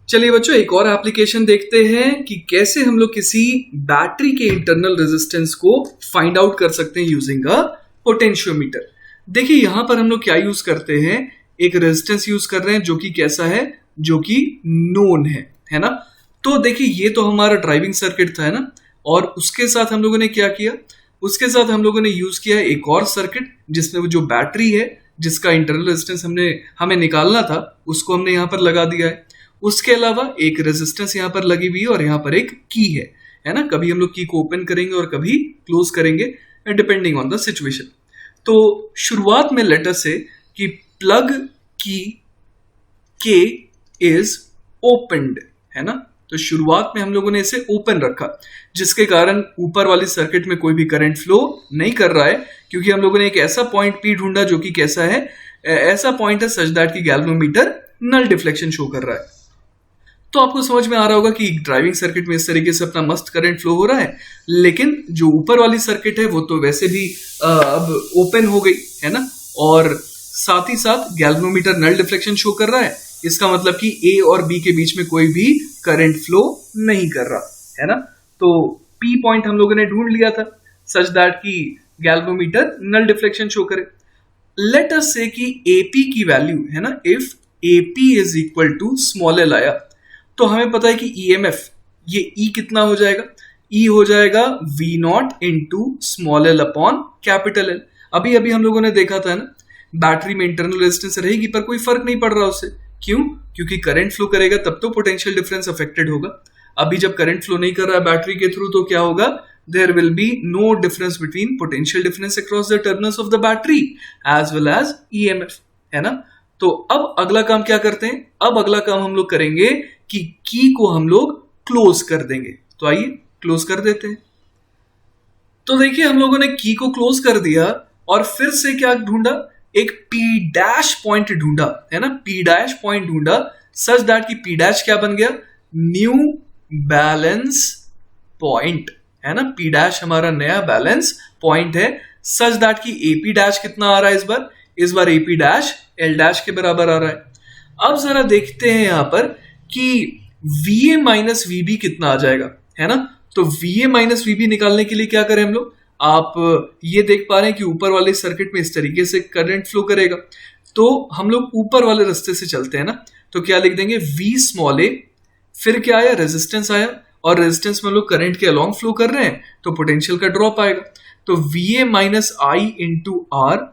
चलिए बच्चों एक और एप्लीकेशन देखते हैं कि कैसे हम लोग किसी बैटरी के इंटरनल रेजिस्टेंस को फाइंड आउट कर सकते हैं यूजिंग अ पोटेंशियोमीटर। देखिए यहां पर हम लोग क्या यूज करते हैं, एक रेजिस्टेंस यूज कर रहे हैं जो कि कैसा है, जो कि नोन है ना। तो देखिए ये तो हमारा ड्राइविंग सर्किट था, है ना। और उसके साथ हम लोगों ने क्या किया, उसके साथ हम लोगों ने यूज किया एक और सर्किट जिसमें वो जो बैटरी है जिसका इंटरनल रेजिस्टेंस हमें निकालना था उसको हमने यहाँ पर लगा दिया है। उसके अलावा एक रेजिस्टेंस यहाँ पर लगी हुई है और यहाँ पर एक की है ना। कभी हम लोग की को ओपन करेंगे और कभी क्लोज करेंगे डिपेंडिंग ऑन द सिचुएशन। तो शुरुआत में लेटर से कि प्लग की के इज ओपनड, है ना। तो शुरुआत में हम लोगों ने इसे ओपन रखा जिसके कारण ऊपर वाली सर्किट में कोई भी करंट फ्लो नहीं कर रहा है, क्योंकि हम लोगों ने एक ऐसा पॉइंट पी ढूंढा जो कि कैसा है, ऐसा पॉइंट है सच दैट की गैल्वेनोमीटर नल डिफ्लेक्शन शो कर रहा है। तो आपको समझ में आ रहा होगा कि ड्राइविंग सर्किट में इस तरीके से अपना मस्त करंट फ्लो हो रहा है, लेकिन जो ऊपर वाली सर्किट है वो तो वैसे भी अब ओपन हो गई, है ना। और साथ ही साथ गैल्वेनोमीटर नल डिफ्लेक्शन शो कर रहा है, इसका मतलब कि ए और बी के बीच में कोई भी करंट फ्लो नहीं कर रहा, है ना। तो पी पॉइंट हम लोगों ने ढूंढ लिया था सच दैट की गैल्वेनोमीटर नल डिफ्लेक्शन शो करे। लेट अस से कि एपी की वैल्यू, है ना, if AP is equal to small L आया तो हमें पता है कि ईएमएफ ये ई कितना हो जाएगा, ई हो जाएगा V naught into small L upon capital L. अभी अभी हम लोगों ने देखा था ना, बैटरी में इंटरनल रेजिस्टेंस रहेगी पर कोई फर्क नहीं पड़ रहा उससे, क्यों? क्योंकि करंट फ्लो करेगा तब तो पोटेंशियल डिफरेंस अफेक्टेड होगा। अभी जब करंट फ्लो नहीं कर रहा है बैटरी के थ्रू तो क्या होगा, there will be no difference between potential difference across the terminals of the battery as well as EMF, है ना। तो अब अगला काम क्या करते हैं, अब अगला काम हम लोग करेंगे कि की को हम लोग क्लोज कर देंगे। तो आइए क्लोज कर देते हैं। तो देखिए हम लोगों ने की को क्लोज कर दिया और फिर से क्या ढूंढा, एक पी डैश पॉइंट ढूंढा, है ना। पी डैश पॉइंट ढूंढा सच दैट की पी डैश क्या बन गया, न्यू बैलेंस पॉइंट, है ना। पी डैश हमारा नया बैलेंस पॉइंट है सच दैट की एपी डैश कितना आ रहा है इस बार एपी डैश एल डैश के बराबर आ रहा है। अब जरा देखते हैं यहां पर कि VA माइनस VB कितना आ जाएगा, है ना। तो VA माइनस VB निकालने के लिए क्या करें हम लोग, आप ये देख पा रहे हैं कि ऊपर वाले सर्किट में इस तरीके से करंट फ्लो करेगा, तो हम लोग ऊपर वाले रास्ते से चलते हैं ना। तो क्या लिख देंगे, V स्मॉल ए, फिर क्या आया, रेजिस्टेंस आया, और रेजिस्टेंस में हम लोग करंट के अलॉन्ग फ्लो कर रहे हैं तो पोटेंशियल का ड्रॉप आएगा। तो VA minus I into R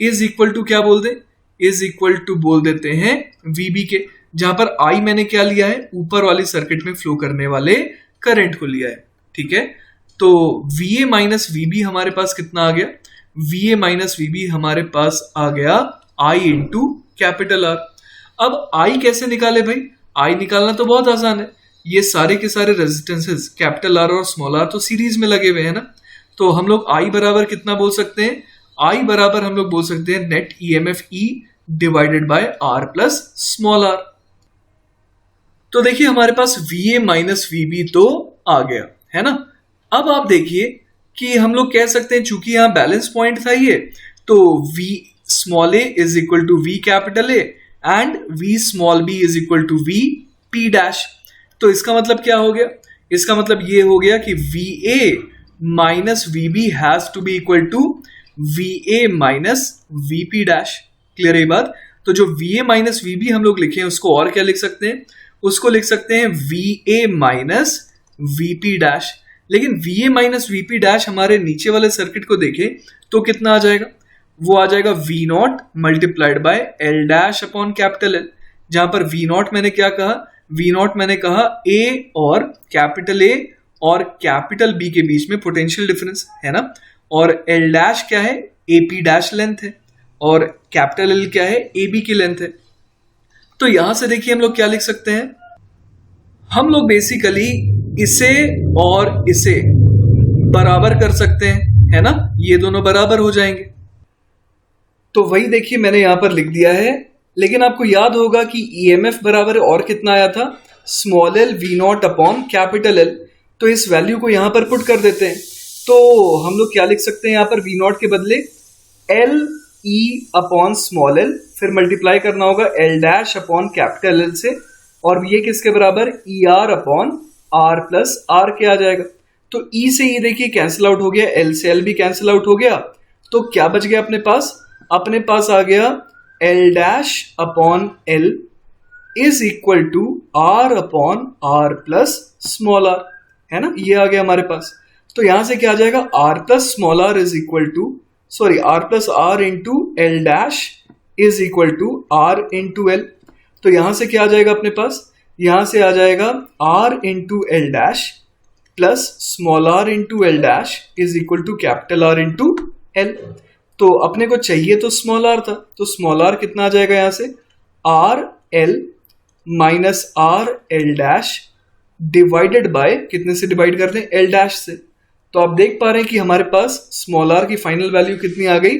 is equal to क्या बोल दे, इज इक्वल टू बोल देते हैं VB के, जहां पर I मैंने क्या लिया है, ऊपर वाली सर्किट में फ्लो करने वाले करंट को लिया है, ठीक है। तो VA माइनस VB हमारे पास कितना आ गया, VA माइनस VB हमारे पास आ गया I इंटू कैपिटल R। अब I कैसे निकाले भाई, I निकालना तो बहुत आसान है, ये सारे के सारे रेजिस्टेंसेस कैपिटल R और स्मॉल r तो सीरीज में लगे हुए हैं ना। तो हम लोग I बराबर कितना बोल सकते हैं, I बराबर हम लोग बोल सकते हैं net EMF E divided by R plus small r। तो देखिए हमारे पास VA माइनस VB तो आ गया, है ना। अब आप देखिए कि हम लोग कह सकते हैं चूंकि यहां बैलेंस पॉइंट था ये, तो V small a is equal to V capital A and V small b is equal to V P dash. तो इसका मतलब क्या हो गया, इसका मतलब ये हो गया कि VA minus VB has to be equal to VA minus VP dash. Clear है ये बात। तो जो VA माइनस VB हम लोग लिखे हैं उसको और क्या लिख सकते हैं, उसको लिख सकते हैं VA माइनस VP डैश। लेकिन VA माइनस VP डैश हमारे नीचे वाले सर्किट को देखें तो कितना आ जाएगा, वो आ जाएगा V naught multiplied bye L dash upon capital L, जहां पर V नॉट मैंने क्या कहा, वी नॉट मैंने कहा ए और कैपिटल बी के बीच में पोटेंशियल डिफरेंस है ना, और एल डैश क्या है, ए पी डैश लेंथ है, और कैपिटल एल क्या है, ए बी की लेंथ है। तो यहां से देखिए हम लोग क्या लिख सकते हैं, हम लोग बेसिकली इसे और इसे बराबर कर सकते हैं, है ना, ये दोनों बराबर हो जाएंगे। तो वही देखिए मैंने यहां पर लिख दिया है, लेकिन आपको याद होगा कि ईएमएफ बराबर और कितना आया था, small L V naught upon capital L. तो इस वैल्यू को यहां पर पुट कर देते हैं, तो हम लोग क्या लिख सकते हैं यहां पर, वी नॉट के बदले L E upon small L, फिर मल्टीप्लाई करना होगा L dash upon capital L से, और ये किसके बराबर, E R upon R plus R के आ जाएगा। तो ई से ई देखिए कैंसिल आउट हो गया, एल से एल भी कैंसिल आउट हो गया, तो क्या बच गया अपने पास आ गया L dash upon L is equal to R upon R plus small R, है ना, ये आ गया हमारे पास। तो यहां से क्या आ जाएगा, R plus small R is equal to R plus R into L dash is equal to R into L. तो यहां से क्या आ जाएगा अपने पास, यहां से आ जाएगा R into L dash plus small R into L dash is equal to capital R into L. तो अपने को चाहिए तो स्मॉल आर था, तो स्मॉल आर कितना आ जाएगा यहां से, R L minus R L dash divided by, कितने से डिवाइड करते हैं, एल डैश से। तो आप देख पा रहे हैं कि हमारे पास स्मॉल आर की फाइनल वैल्यू कितनी आ गई,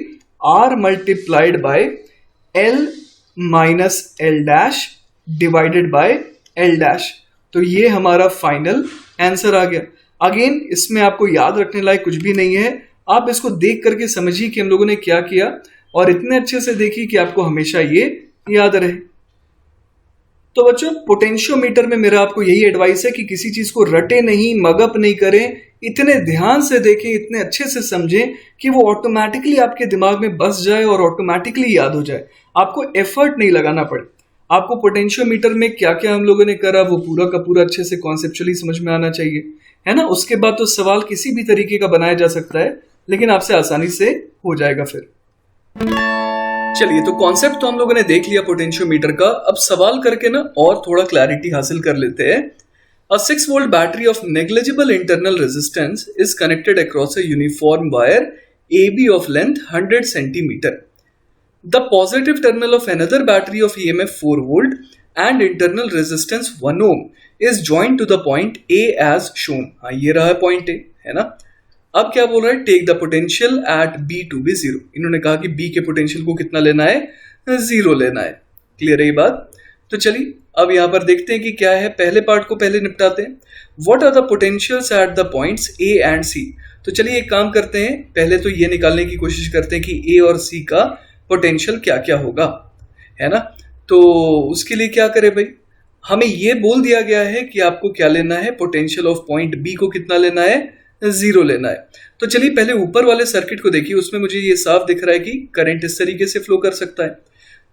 R multiplied by L minus L dash divided by L dash. तो ये हमारा फाइनल आंसर आ गया। अगेन इसमें आपको याद रखने लायक कुछ भी नहीं है, आप इसको देख करके समझिए कि हम लोगों ने क्या किया, और इतने अच्छे से देखिए कि आपको हमेशा ये याद रहे। तो बच्चों पोटेंशियोमीटर में मेरा आपको यही एडवाइस है कि किसी चीज को रटे नहीं, मगअप नहीं करें, इतने ध्यान से देखें, इतने अच्छे से समझें कि वो ऑटोमेटिकली आपके दिमाग में बस जाए और ऑटोमेटिकली याद हो जाए, आपको एफर्ट नहीं लगाना पड़े। आपको पोटेंशियोमीटर में क्या क्या हम लोगों ने करा वो पूरा का पूरा अच्छे से कॉन्सेप्चुअली समझ में आना चाहिए, है ना। उसके बाद तो सवाल किसी भी तरीके का बनाया जा सकता है, लेकिन आपसे आसानी से हो जाएगा फिर। चलिए, तो कॉन्सेप्ट तो हम लोगों ने देख लिया पोटेंशियोमीटर का, अब सवाल करके ना और थोड़ा क्लैरिटी हासिल कर लेते हैं। A 6 volt battery of negligible internal resistance is connected across a uniform wire AB of length 100 centimeter. The positive terminal of another battery of EMF 4 volt and internal resistance 1 ohm is joined to the point A as shown. हाँ, ये रहा point A, है ना। अब क्या बोल रहा है, take the potential at B to be 0। इन्होंने कहा कि B के पोटेंशियल को कितना लेना है, 0 लेना है। क्लियर है ये बात। तो चलिए अब यहाँ पर देखते हैं कि क्या है, पहले पार्ट को पहले निपटाते हैं। What are the potentials at the points A and C। तो चलिए एक काम करते हैं, पहले तो ये निकालने की कोशिश करते हैं कि A और C का पोटेंशियल क्या क्या होगा, है ना। तो उसके लिए क्या करें भाई, हमें ये बोल दिया गया है कि आपको क्या लेना है, पोटेंशियल ऑफ पॉइंट B को कितना लेना है, 0 लेना है। तो चलिए पहले ऊपर वाले सर्किट को देखिए, उसमें मुझे ये साफ दिख रहा है कि करंट इस तरीके से फ्लो कर सकता है।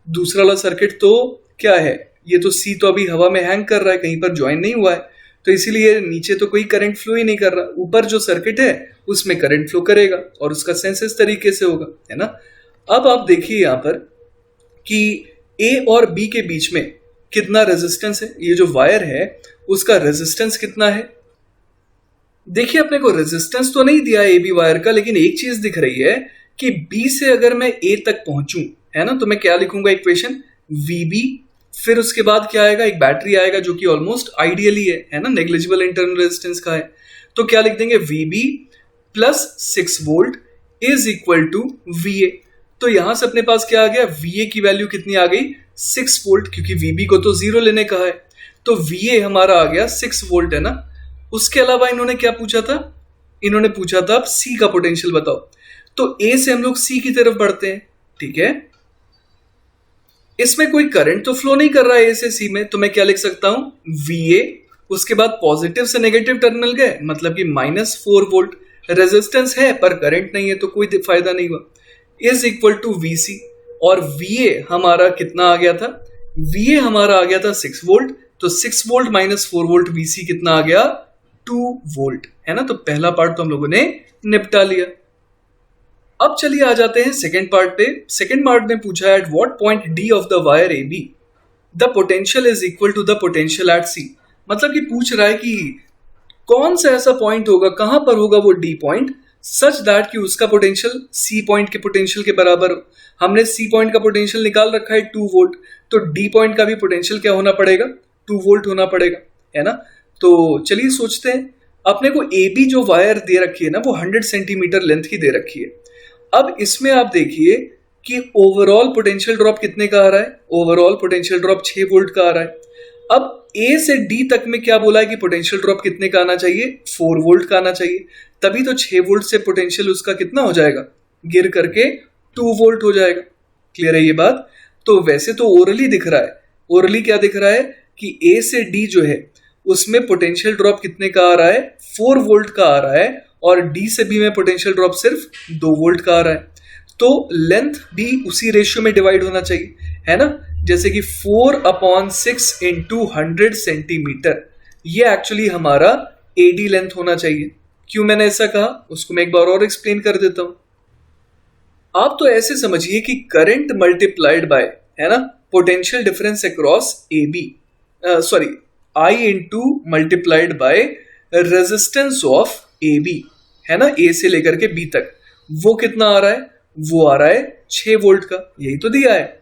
दूसरा वाला सर्किट तो क्या है, ये तो C तो अभी हवा में हैंग कर रहा है, कहीं पर ज्वाइन नहीं हुआ है, तो इसीलिए नीचे तो कोई करंट फ्लो ही नहीं कर रहा। ऊपर जो सर्किट है उसमें करंट फ्लो करेगा और उसका सेंस इस तरीके से होगा, है ना। अब आप देखिए यहाँ पर कि A और B के बीच में कितना रेजिस्टेंस है, ये जो वायर है उसका रेजिस्टेंस कितना है। देखिए अपने को रेजिस्टेंस तो नहीं दिया ए बी वायर का, लेकिन एक चीज दिख रही है कि B से अगर मैं A तक पहुंचूं, है ना, तो मैं क्या लिखूंगा इक्वेशन, VB, फिर उसके बाद क्या आएगा, एक बैटरी आएगा जो कि ऑलमोस्ट आइडियली है ना, नेग्लिजिबल इंटरनल रेजिस्टेंस का है। तो क्या लिख देंगे, VB plus 6 volt is equal to VA। तो यहां से अपने पास क्या आ गया, VA की वैल्यू कितनी आ गई, 6 वोल्ट, क्योंकि VB को तो 0 लेने का है, तो VA हमारा आ गया 6 वोल्ट, है ना। उसके अलावा इन्होंने क्या पूछा था, इन्होंने पूछा था C का पोटेंशियल बताओ। तो A से हम लोग C की तरफ बढ़ते हैं, ठीक है। इसमें कोई करंट तो फ्लो नहीं कर रहा है A से C में, तो मैं क्या लिख सकता हूं, VA, उसके बाद पॉजिटिव से नेगेटिव टर्मिनल गए, मतलब कि -4 वोल्ट, रेजिस्टेंस है पर करंट नहीं है तो कोई फायदा नहीं हुआ, इज इक्वल टू VC। और VA हमारा कितना आ गया था, VA हमारा आ गया था 6 वोल्ट, तो 6 वोल्ट -4 वोल्ट, VC कितना आ गया, 2 वोल्ट, है ना। तो पहला पार्ट तो हम लोगों ने निपटा लिया। अब चलिए आ जाते हैं सेकेंड पार्ट पे। सेकेंड पार्ट में पूछा है, at what point D of the wire AB the potential is equal to the potential at C. मतलब कि पूछ रहा है कि कौन सा ऐसा पॉइंट होगा, कहां पर होगा वो डी पॉइंट, सच दैट कि उसका पोटेंशियल सी पॉइंट के पोटेंशियल के बराबर हो। हमने सी पॉइंट का पोटेंशियल निकाल रखा है 2 वोल्ट, तो डी पॉइंट का भी पोटेंशियल क्या होना पड़ेगा, 2 वोल्ट होना पड़ेगा, है ना। तो चलिए सोचते हैं, अपने को ए बी जो वायर दे रखी है ना वो 100 सेंटीमीटर लेंथ की दे रखी है। अब इसमें आप देखिए कि ओवरऑल पोटेंशियल ड्रॉप कितने का आ रहा है, ओवरऑल पोटेंशियल ड्रॉप 6 वोल्ट का आ रहा है। अब ए से डी तक में क्या बोला है कि पोटेंशियल ड्रॉप कितने का आना चाहिए, 4 वोल्ट का आना चाहिए। तभी तो 6 वोल्ट से पोटेंशियल उसका कितना हो जाएगा, गिर करके 2 वोल्ट हो जाएगा। क्लियर है ये बात। तो वैसे तो ओरली दिख रहा है, ओरली क्या दिख रहा है कि ए से डी जो है उसमें पोटेंशियल ड्रॉप कितने का आ रहा है, 4 वोल्ट का आ रहा है, और डी से बी में पोटेंशियल ड्रॉप सिर्फ 2 वोल्ट का आ रहा है। तो लेंथ भी उसी रेशियो में डिवाइड होना चाहिए, है ना। जैसे कि 4/6 इंटू 100 सेंटीमीटर, ये एक्चुअली हमारा एडी लेंथ होना चाहिए। क्यों मैंने ऐसा कहा उसको मैं एक बार और एक्सप्लेन कर देता हूं। आप तो ऐसे समझिए कि करंट मल्टीप्लाइड बाय, है ना, potential difference across A B, sorry I into multiplied by resistance of A B, है ना, ए से लेकर के बी तक, वो कितना आ रहा है, वो आ रहा है 6 वोल्ट का, यही तो दिया है।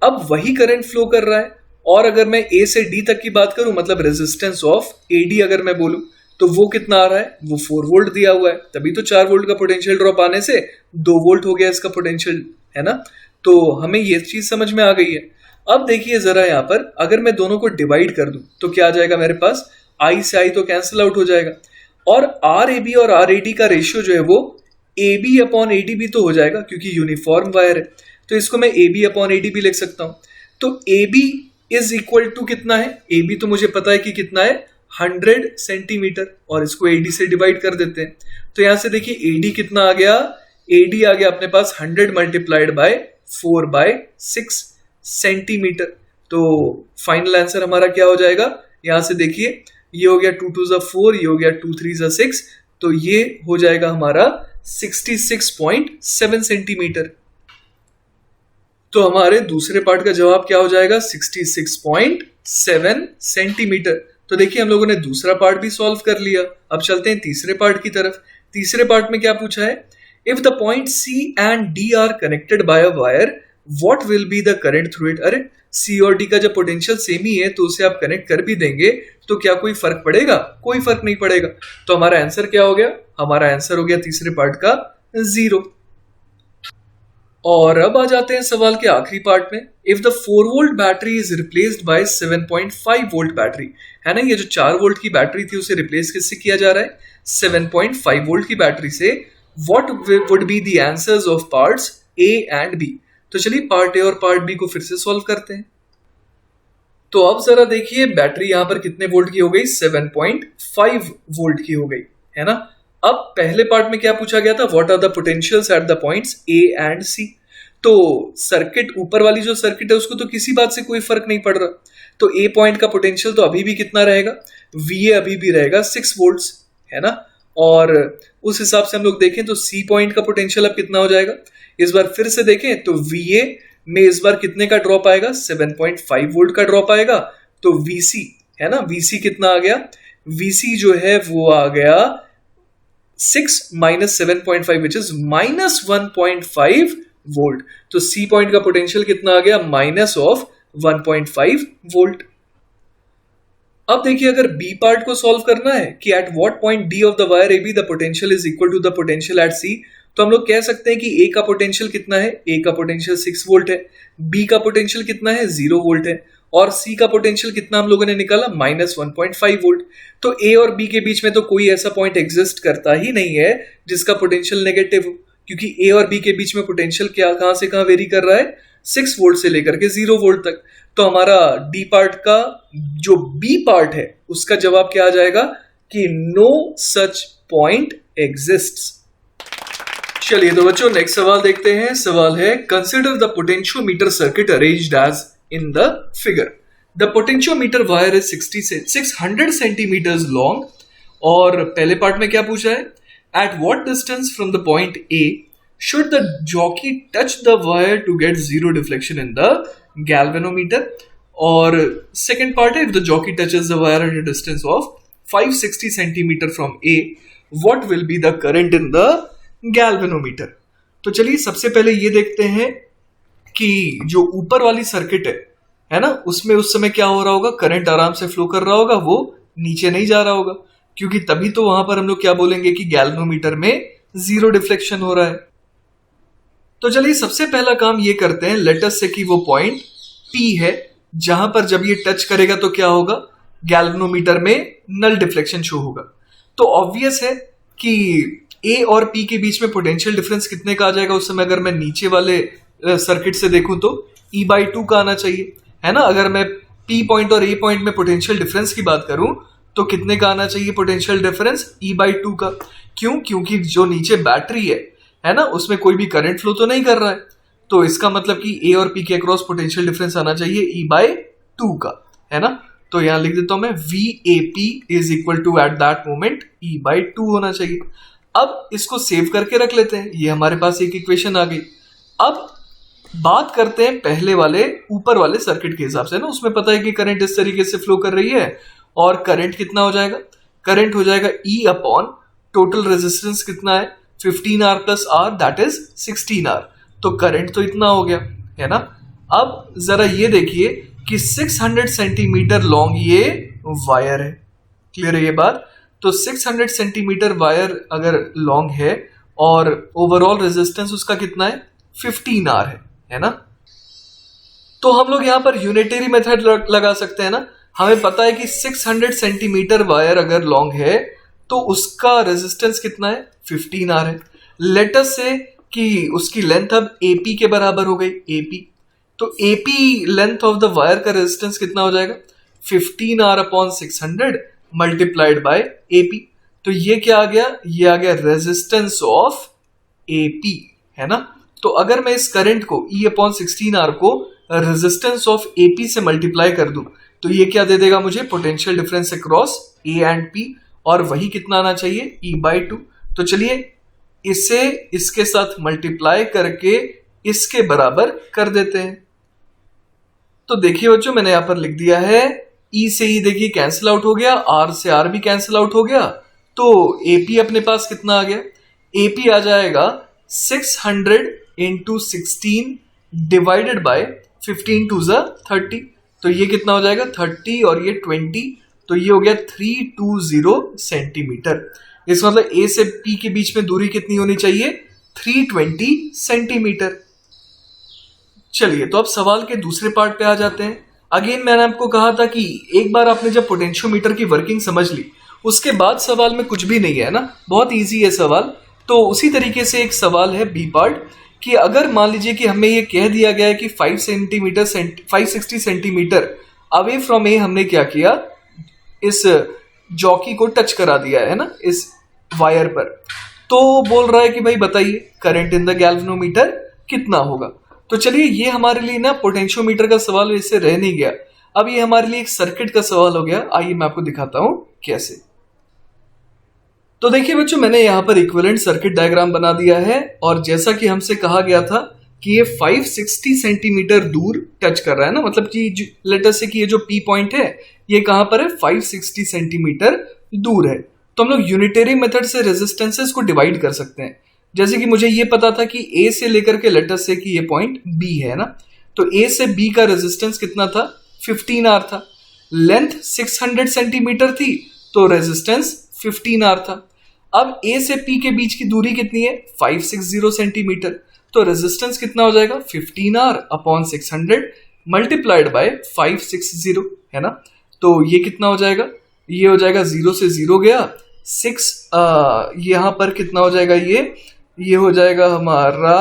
अब वही करंट फ्लो कर रहा है, और अगर मैं ए से डी तक की बात करूं, मतलब रेजिस्टेंस ऑफ ए डी अगर मैं बोलूं, तो वो कितना आ रहा है, वो 4 वोल्ट दिया हुआ है। तभी तो 4 वोल्ट का पोटेंशियल ड्रॉप आने से 2 वोल्ट हो गया इसका पोटेंशियल, है ना। तो हमें ये चीज समझ में आ गई है। अब देखिए जरा यहाँ पर, अगर मैं दोनों को डिवाइड कर दूं तो क्या आ जाएगा मेरे पास, आई से आई तो कैंसिल आउट हो जाएगा, और आर ए बी और आर ए डी का रेशियो जो है वो A B upon A D भी तो हो जाएगा, क्योंकि यूनिफॉर्म वायर है। तो इसको मैं A B upon A D भी लिख सकता हूं। तो A B is equal to कितना है, ए बी तो मुझे पता है कि कितना है, 100 सेंटीमीटर, और इसको ए डी से डिवाइड कर देते हैं। तो यहां से देखिए ए डी कितना आ गया, ए डी आ गया अपने पास 100 मल्टीप्लाइड बाय 4/6 सेंटीमीटर। तो फाइनल आंसर हमारा क्या हो जाएगा, यहां से देखिए ये हो गया 2 2 ज़ा 4, ये हो गया 2 3 ज़ा 6, तो ये हो जाएगा हमारा 66.7 सेंटीमीटर। तो हमारे दूसरे पार्ट का जवाब क्या हो जाएगा, 66.7 सेंटीमीटर। तो देखिए हम लोगों ने दूसरा पार्ट भी सॉल्व कर लिया। अब चलते हैं तीसरे पार्ट की तरफ। तीसरे पार्ट में क्या पूछा है, if the point C and D are connected by a wire, what will be the current through it. अरे सी और डी का जब पोटेंशियल सेम ही है तो उसे आप कनेक्ट कर भी देंगे तो क्या कोई फर्क पड़ेगा, कोई फर्क नहीं पड़ेगा। तो हमारा आंसर क्या हो गया, हमारा आंसर हो गया तीसरे पार्ट का 0। और अब आ जाते हैं सवाल के आखिरी पार्ट में। If the 4 volt battery is replaced by 7.5 volt battery, है ना, ये जो 4 वोल्ट की बैटरी थी उसे रिप्लेस किससे किया जा रहा है, 7.5 वोल्ट की बैटरी से। What would be the answers of parts A and B. तो चलिए पार्ट ए और पार्ट बी को फिर से सॉल्व करते हैं। तो अब जरा देखिए बैटरी यहां पर कितने वोल्ट की हो गई, 7.5 वोल्ट की हो गई, है ना। अब पहले पार्ट में क्या पूछा गया था, what are the potentials at the points A and C. तो सर्किट, ऊपर वाली जो सर्किट है उसको तो किसी बात से कोई फर्क नहीं पड़ रहा, तो ए पॉइंट का पोटेंशियल तो अभी भी कितना रहेगा, वी ए अभी भी रहेगा 6 वोल्ट्स, है ना। और उस हिसाब से हम लोग देखें तो सी पॉइंट का पोटेंशियल अब कितना हो जाएगा, इस बार फिर से देखें तो वी ए में इस बार कितने का ड्रॉप आएगा, 7.5 वोल्ट का ड्रॉप आएगा। तो वीसी, है ना, वीसी कितना आ गया, वीसी जो है वो आ गया 6 minus 7.5 which is minus 1.5 volt. तो सी पॉइंट का पोटेंशियल कितना आ गया, माइनस ऑफ 1.5 वोल्ट। अब देखिए अगर बी पार्ट को सॉल्व करना है कि at what point D of the wire A B the potential is equal to the potential at C, तो हम लोग कह सकते हैं कि ए का पोटेंशियल कितना है, ए का पोटेंशियल 6 वोल्ट है, बी का पोटेंशियल कितना है, 0 वोल्ट है, और सी का पोटेंशियल कितना हम लोगों ने निकाला, माइनस 1.5 वोल्ट। तो ए और बी के बीच में तो कोई ऐसा पॉइंट एग्जिस्ट करता ही नहीं है जिसका पोटेंशियल नेगेटिव हो, क्योंकि ए और बी के बीच में पोटेंशियल क्या कहां से कहां वेरी कर रहा है, 6 वोल्ट से लेकर के 0 वोल्ट तक। तो हमारा डी पार्ट का जो बी पार्ट है उसका जवाब क्या आ जाएगा कि नो सच पॉइंट एग्जिस्ट्स। चलिए तो बच्चों नेक्स्ट सवाल देखते हैं। सवाल है, consider the potentiometer circuit arranged as in the figure. The potentiometer wire is 600 centimeters long, और पहले पार्ट में क्या पूछा है, at what distance from the point A should the jockey touch the wire to get zero deflection in the galvanometer. और second part है, if the jockey touches the wire at a distance of 560 centimeter from A, what will be the current in the galvanometer. तो चलिए सबसे पहले ये देखते हैं कि जो ऊपर वाली सर्किट है ना, उसमें उस समय क्या हो रहा होगा, करंट आराम से फ्लो कर रहा होगा, वो नीचे नहीं जा रहा होगा, क्योंकि तभी तो वहां पर हम लोग क्या बोलेंगे कि गैल्वेनोमीटर में जीरो डिफ्लेक्शन हो रहा है। तो चलिए सबसे पहला काम ये करते हैं, लेट अस से कि वो पॉइंट P है जहां पर जब ये टच करेगा तो क्या होगा, गैल्वेनोमीटर में नल डिफ्लेक्शन शो होगा। तो ऑब्वियस है कि A और P के बीच में पोटेंशियल डिफरेंस कितने का आ जाएगा उस समय, अगर मैं नीचे वाले सर्किट से देखूं तो E/2 का आना चाहिए, है ना। अगर मैं P पॉइंट और A पॉइंट में पोटेंशियल डिफरेंस की बात करूं तो कितने का आना चाहिए पोटेंशियल डिफरेंस, E/2 का। क्यों, क्योंकि जो नीचे बैटरी है ना, उसमें कोई भी करंट फ्लो तो नहीं कर रहा है, तो इसका मतलब कि A और P के अक्रॉस पोटेंशियल डिफरेंस आना चाहिए E/2 का, है ना। तो यहां लिख देता हूं मैं VAP is equal to at that moment E/2 होना चाहिए। अब इसको सेव करके रख लेते हैं, ये हमारे पास एक इक्वेशन आ गई। अब बात करते हैं पहले वाले ऊपर वाले सर्किट के हिसाब से ना, उसमें पता है कि करंट इस तरीके से फ्लो कर रही है, और करंट कितना हो जाएगा, करंट हो जाएगा E अपॉन टोटल रेजिस्टेंस कितना है 15R plus R, that is 16R। तो करंट तो इतना हो गया, है ना। अब जरा ये देखिए कि 600 सेंटीमीटर लॉन्ग ये वायर है, क्लियर है ये बात। तो 600 सेंटीमीटर वायर अगर लॉन्ग है और ओवरऑल रेजिस्टेंस उसका कितना है 15R है ना। तो हम लोग यहां पर यूनिटरी मेथड लगा सकते हैं ना, हमें पता है कि 600 सेंटीमीटर वायर अगर लॉन्ग है तो उसका रेजिस्टेंस कितना है 15R है। लेट अस से कि उसकी लेंथ अब AP के बराबर हो गई, AP, तो AP length of the wire का रेजिस्टेंस कितना हो जाएगा 15R upon 600 multiplied by AP। तो ये क्या आ गया, ये आ गया रेजिस्टेंस ऑफ AP, है ना। तो अगर मैं इस करंट को E अपॉन 16R को रेजिस्टेंस ऑफ AP से मल्टीप्लाई कर दूं तो ये क्या दे देगा मुझे, potential difference across A and P, और वही कितना आना चाहिए E/2। तो चलिए इसे इसके साथ मल्टीप्लाई करके इसके बराबर कर देते हैं। तो देखिए बच्चों मैंने यहां पर लिख दिया है, E से E देखिए कैंसिल आउट हो गया, R से R भी कैंसिल आउट हो गया, तो AP अपने पास कितना आ गया, AP आ जाएगा 600 इंटू 16 डिवाइडेड बाय 15 टू ज़ा 30। तो ये कितना हो जाएगा 30 और ये 20, तो ये हो गया 320 सेंटीमीटर। इस मतलब A से P के बीच में दूरी कितनी होनी चाहिए 320 सेंटीमीटर। चलिए तो अब सवाल के दूसरे पार्ट पे आ जाते हैं। अगेन मैंने आपको कहा था कि एक बार आपने जब पोटेंशियोमीटर की वर्किंग समझ ली उसके बाद सवाल में कुछ भी नहीं है ना, बहुत इजी है सवाल। तो उसी तरीके से एक सवाल है बी पार्ट कि अगर मान लीजिए कि हमें ये कह दिया गया है कि 560 सेंटीमीटर अवे फ्रॉम ए हमने क्या किया, इस जॉकी को टच करा दिया है ना इस वायर पर, तो बोल रहा है कि भाई बताइए करंट इन द गैल्वेनोमीटर कितना होगा। तो चलिए ये हमारे लिए ना पोटेंशियोमीटर का सवाल इससे रह नहीं गया, अब ये हमारे लिए एक सर्किट का सवाल हो गया। आइए मैं आपको दिखाता हूं कैसे। तो देखिए बच्चों मैंने यहाँ पर इक्विवेलेंट सर्किट डायग्राम बना दिया है, और जैसा कि हमसे कहा गया था कि ये 560 सेंटीमीटर दूर टच कर रहा है ना, मतलब कि लेट अस से कि ये जो P पॉइंट है ये कहां पर है 560 सेंटीमीटर दूर है। तो हम लोग यूनिटरी मेथड से रेजिस्टेंसेस को डिवाइड कर सकते हैं। जैसे कि मुझे ये पता था कि A से लेकर के लेट अस से कि ये पॉइंट B है ना, तो A से B का रेजिस्टेंस कितना था 15R था, लेंथ 600 सेंटीमीटर थी तो रेजिस्टेंस 15R था। अब A से P के बीच की दूरी कितनी है 560 सेंटीमीटर, तो रेजिस्टेंस कितना हो जाएगा 15R अपॉन 600 मल्टीप्लाइड बाय 560, है ना। तो ये कितना हो जाएगा, ये हो जाएगा 0 से 0 गया 6, यहां पर कितना हो जाएगा, ये हो जाएगा हमारा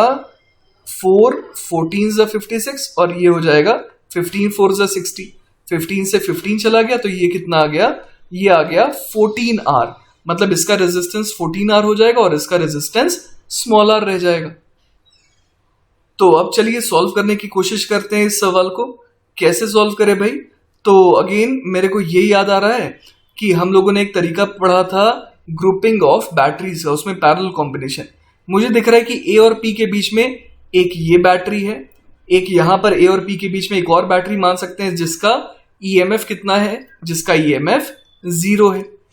4 14 ज़ा 56, और ये हो जाएगा 15 4 ज़ा 60, 15 से 15 चला गया तो ये कितना आ गया, ये आ गया 14R, मतलब इसका रेजिस्टेंस 14R हो जाएगा और इसका रेजिस्टेंस स्मॉल r रह जाएगा। तो अब चलिए सॉल्व करने की कोशिश करते हैं इस सवाल को, कैसे सॉल्व करें भाई। तो अगेन मेरे को ये याद आ रहा है कि हम लोगों ने एक तरीका पढ़ा था ग्रुपिंग ऑफ बैटरीज का, उसमें पैरेलल कॉम्बिनेशन। मुझे दिख रहा है कि A और P के बीच में एक ये बैटरी है, एक यहाँ पर ए और पी के बीच में एक और बैटरी मान सकते हैं जिसका ईएमएफ कितना है, जिसका ईएमएफ 0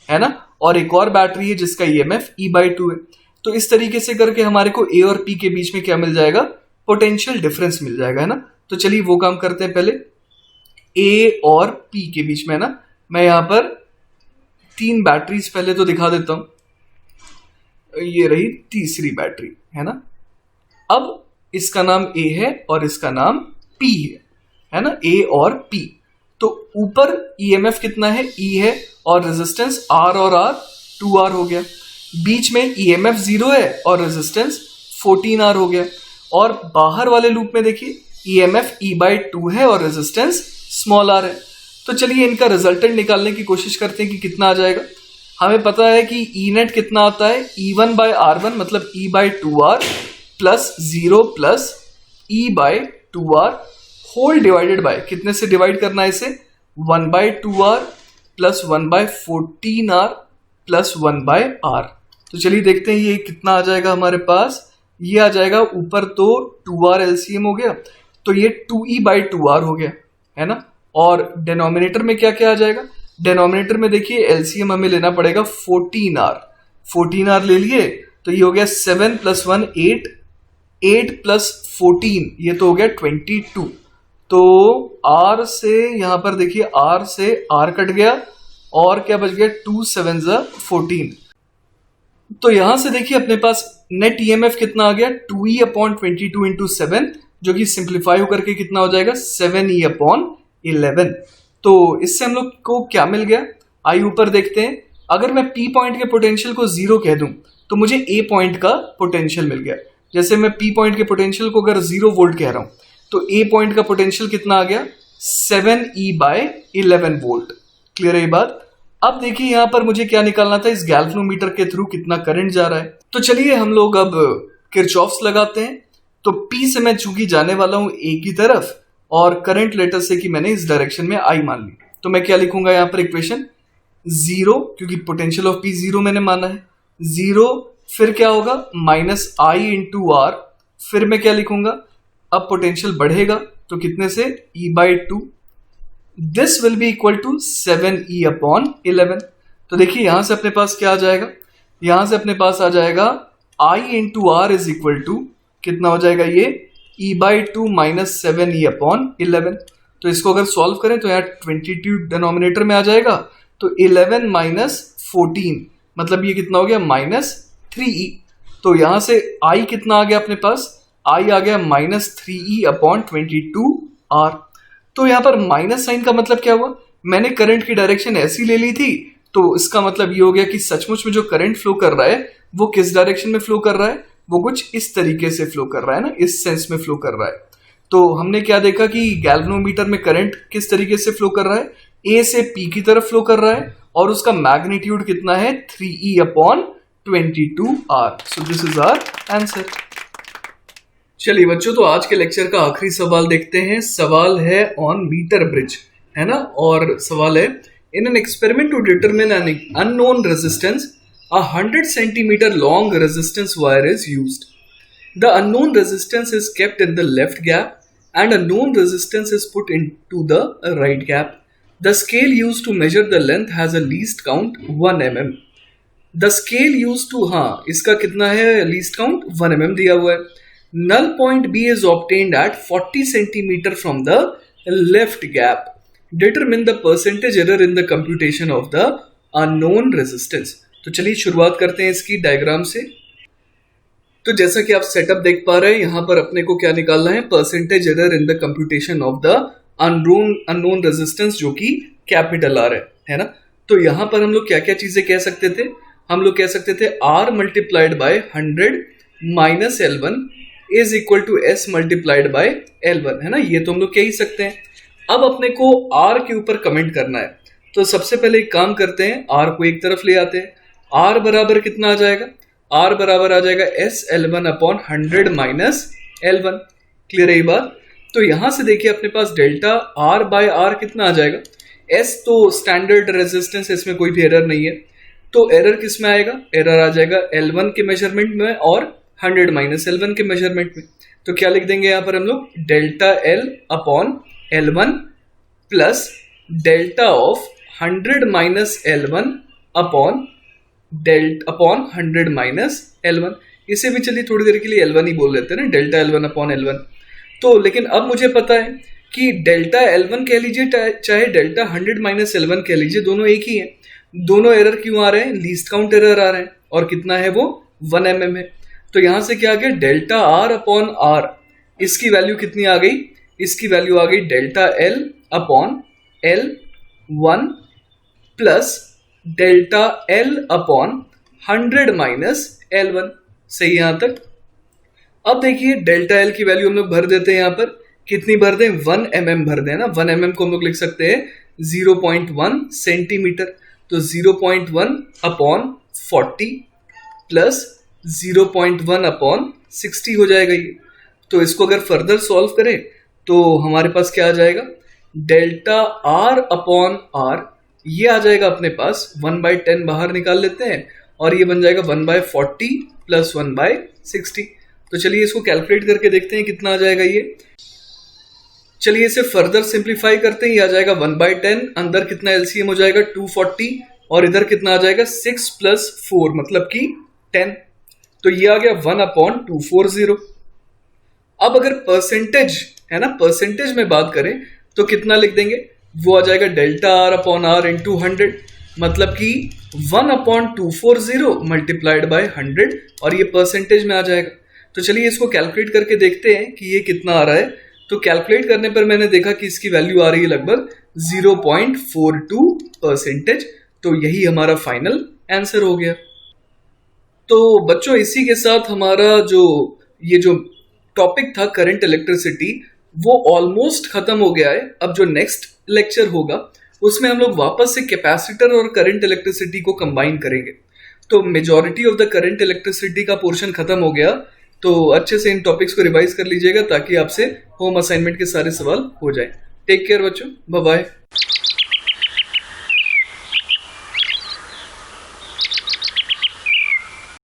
है ना, और एक और बैटरी है जिसका ईएमएफ E/2 है। तो इस तरीके से करके हमारे को ए और पी के बीच में क्या मिल जाएगा, पोटेंशियल डिफरेंस मिल जाएगा, है ना। तो चलिए वो काम करते हैं। पहले ए और पी के बीच में, है ना, मैं यहाँ पर 3 बैटरीज पहले तो दिखा देता हूं। ये रही तीसरी बैटरी, है ना। अब इसका नाम ए है और इसका नाम पी है ना, ए और पी। तो ऊपर ईएमएफ कितना है, ई है, और रेजिस्टेंस आर और आर 2R हो गया। बीच में ईएमएफ 0 है और रेजिस्टेंस 14R हो गया। और बाहर वाले लूप में देखिए ईएमएफ E/2 है और रेजिस्टेंस स्मॉल r है। तो चलिए इनका रिजल्टेंट निकालने की कोशिश करते हैं कि कितना आ जाएगा। हमें पता है कि ई नेट कितना आता है, E1/R1 मतलब E/2R plus 0 plus E/2R whole divided by, कितने से डिवाइड करना है इसे, 1/2R plus 1/14R plus 1/R। तो चलिए देखते हैं ये कितना आ जाएगा हमारे पास। ये आ जाएगा ऊपर तो 2R एलसीएम हो गया, तो ये 2E/2R हो गया, है ना। और डिनोमिनेटर में क्या क्या आ जाएगा, डिनोमिनेटर में देखिए एलसीएम हमें लेना पड़ेगा 14R। 14R ले लिए तो ये हो गया 7 प्लस 1 8, 8 प्लस 14 ये तो हो गया 22। तो R से यहाँ पर देखिए R से R कट गया और क्या बच गया, 2 7 14। तो यहां से देखिए अपने पास नेट ईएमएफ कितना आ गया, 2E/22 इंटू 7, जो कि सिंप्लीफाई होकर के कितना हो जाएगा, 7E/11। तो इससे हम लोग को क्या मिल गया, आई ऊपर देखते हैं। अगर मैं P पॉइंट के पोटेंशियल को 0 कह दूं तो मुझे A पॉइंट का पोटेंशियल मिल गया। जैसे मैं P पॉइंट के पोटेंशियल को अगर 0 वोल्ट कह रहा हूं तो A पॉइंट का पोटेंशियल कितना आ गया, 7E/11 वोल्ट। क्लियर है ये बात। अब देखिए यहां पर मुझे क्या निकालना था, इस गैल्वेनोमीटर के थ्रू कितना करंट जा रहा है। तो चलिए हम लोग अब किरचॉफ्स लगाते हैं। तो P से मैं चूंकि जाने वाला हूं A की तरफ और करंट लेटर से कि मैंने इस डायरेक्शन में I मान ली, तो मैं क्या लिखूंगा यहाँ पर इक्वेशन, 0 क्योंकि पोटेंशियल ऑफ P 0 मैंने माना है, 0 फिर क्या होगा माइनस I इंटू R, फिर मैं क्या लिखूंगा, अब पोटेंशियल बढ़ेगा तो कितने से, E/2, this will be equal to 7E/11। तो देखिए यहां से अपने पास क्या आ जाएगा, यहां से अपने पास आ जाएगा I into R is equal to कितना हो जाएगा, ये E/2 माइनस 7E/11। तो इसको अगर सॉल्व करें तो यहाँ 22 डिनोमिनेटर में आ जाएगा, तो 11 माइनस 14 मतलब ये कितना हो गया, माइनस 3E। तो यहां से I कितना आ गया अपने पास, I आ गया माइनस 3E/22R। तो यहाँ पर माइनस साइन का मतलब क्या हुआ, मैंने करंट की डायरेक्शन ऐसी ले ली थी, तो इसका मतलब ये हो गया कि सचमुच में जो करंट फ्लो कर रहा है वो किस डायरेक्शन में फ्लो कर रहा है, वो कुछ इस तरीके से फ्लो कर रहा है ना, इस सेंस में फ्लो कर रहा है। तो हमने क्या देखा कि गैल्वेनोमीटर में करंट किस तरीके से फ्लो कर रहा है, ए से पी की तरफ फ्लो कर रहा है और उसका मैग्नीट्यूड कितना है, 3E/22R। So this is our answer. चलिए बच्चों, तो आज के लेक्चर का आखिरी सवाल देखते हैं। सवाल है ऑन मीटर ब्रिज, है ना, और सवाल है, in an experiment to determine an unknown resistance a 100 centimeter long resistance wire is used. The unknown resistance is kept in the left gap and a known resistance is put into the right gap. The scale used to measure the length has a least count 1 mm. The scale used to, हाँ इसका कितना है least count 1 mm दिया हुआ है। Null point B is obtained at 40 centimeter from the left gap. Determine the percentage error in the computation of the unknown resistance. तो चलिए शुरुआत करते हैं इसकी डायग्राम से। तो जैसा कि आप सेटअप देख पा रहे हैं, यहां पर अपने को क्या निकालना है, percentage error in the computation of the unknown resistance, जो कि कैपिटल आर है ना। तो यहां पर हम लोग क्या क्या चीजें कह सकते थे, हम लोग कह सकते थे R multiplied by 100 minus L1 is equal to S multiplied by L1, है ना, ये तो हम लोग कह ही सकते हैं। अब अपने को R के ऊपर कमेंट करना है, तो सबसे पहले एक काम करते हैं, R को एक तरफ ले आते हैं। R बराबर कितना आ जाएगा, R बराबर आ जाएगा SL1/100 माइनस L1। क्लियर है ये बात। तो यहां से देखिए अपने पास डेल्टा R बाय R कितना आ जाएगा, S तो स्टैंडर्ड रेजिस्टेंस, इसमें कोई भी एरर नहीं है, तो एरर किस में आएगा, एरर आ जाएगा L1 के मेजरमेंट में और 100 माइनस L1 के मेजरमेंट में। तो क्या लिख देंगे यहाँ पर हम लोग, delta L upon L1 plus delta of 100 minus L1 upon 100 minus L1। इसे भी चलिए थोड़ी देर के लिए L1 ही बोल लेते हैं ना, डेल्टा L1 अपॉन L1। तो लेकिन अब मुझे पता है कि डेल्टा L1 कह लीजिए चाहे डेल्टा 100 माइनस L1 कह लीजिए, दोनों एक ही है। दोनों एरर क्यों आ रहे हैं, लीस्ट काउंट एरर आ रहे हैं, और कितना है वो 1 mm है। तो यहां से क्या आ गया, डेल्टा R अपॉन R, इसकी वैल्यू कितनी आ गई, इसकी वैल्यू आ गई delta L upon L1 plus delta L upon 100 minus L1। सही यहां तक। अब देखिए डेल्टा L की वैल्यू हम लोग भर देते हैं, यहां पर कितनी भर दें, 1 mm भर दें ना। 1 mm को हम लोग लिख सकते हैं 0.1 सेंटीमीटर। तो 0.1 अपॉन 40 प्लस 0.1 अपॉन 60 हो जाएगा ये। तो इसको अगर फर्दर सॉल्व करें तो हमारे पास क्या आ जाएगा, डेल्टा R अपॉन R, ये आ जाएगा अपने पास 1/10 बाहर निकाल लेते हैं, और ये बन जाएगा 1/40 प्लस 1/60। तो चलिए इसको कैलकुलेट करके देखते हैं कितना आ जाएगा ये। चलिए इसे फर्दर सिंप्लीफाई करते हैं, ये आ जाएगा 1/10, अंदर कितना एलसीएम हो जाएगा 240, और इधर कितना आ जाएगा 6 प्लस 4 मतलब कि 10। तो ये आ गया 1/240। अब अगर परसेंटेज है ना, परसेंटेज में बात करें तो कितना लिख देंगे, वो आ जाएगा delta R upon R into 100, मतलब कि 1/240 मल्टीप्लाइड बाय 100, और ये परसेंटेज में आ जाएगा। तो चलिए इसको कैलकुलेट करके देखते हैं कि ये कितना आ रहा है। तो कैलकुलेट करने पर मैंने देखा कि इसकी वैल्यू आ रही है लगभग 0.42%। तो यही हमारा फाइनल आंसर हो गया। तो बच्चों इसी के साथ हमारा ये जो टॉपिक था करंट इलेक्ट्रिसिटी, वो ऑलमोस्ट खत्म हो गया है। अब जो नेक्स्ट लेक्चर होगा उसमें हम लोग वापस से कैपेसिटर और करंट इलेक्ट्रिसिटी को कंबाइन करेंगे। तो majority of the current electricity का पोर्शन खत्म हो गया। तो अच्छे से इन टॉपिक्स को रिवाइज कर लीजिएगा ताकि आपसे होम असाइनमेंट के सारे सवाल हो जाए। टेक केयर बच्चों, बाय बाय।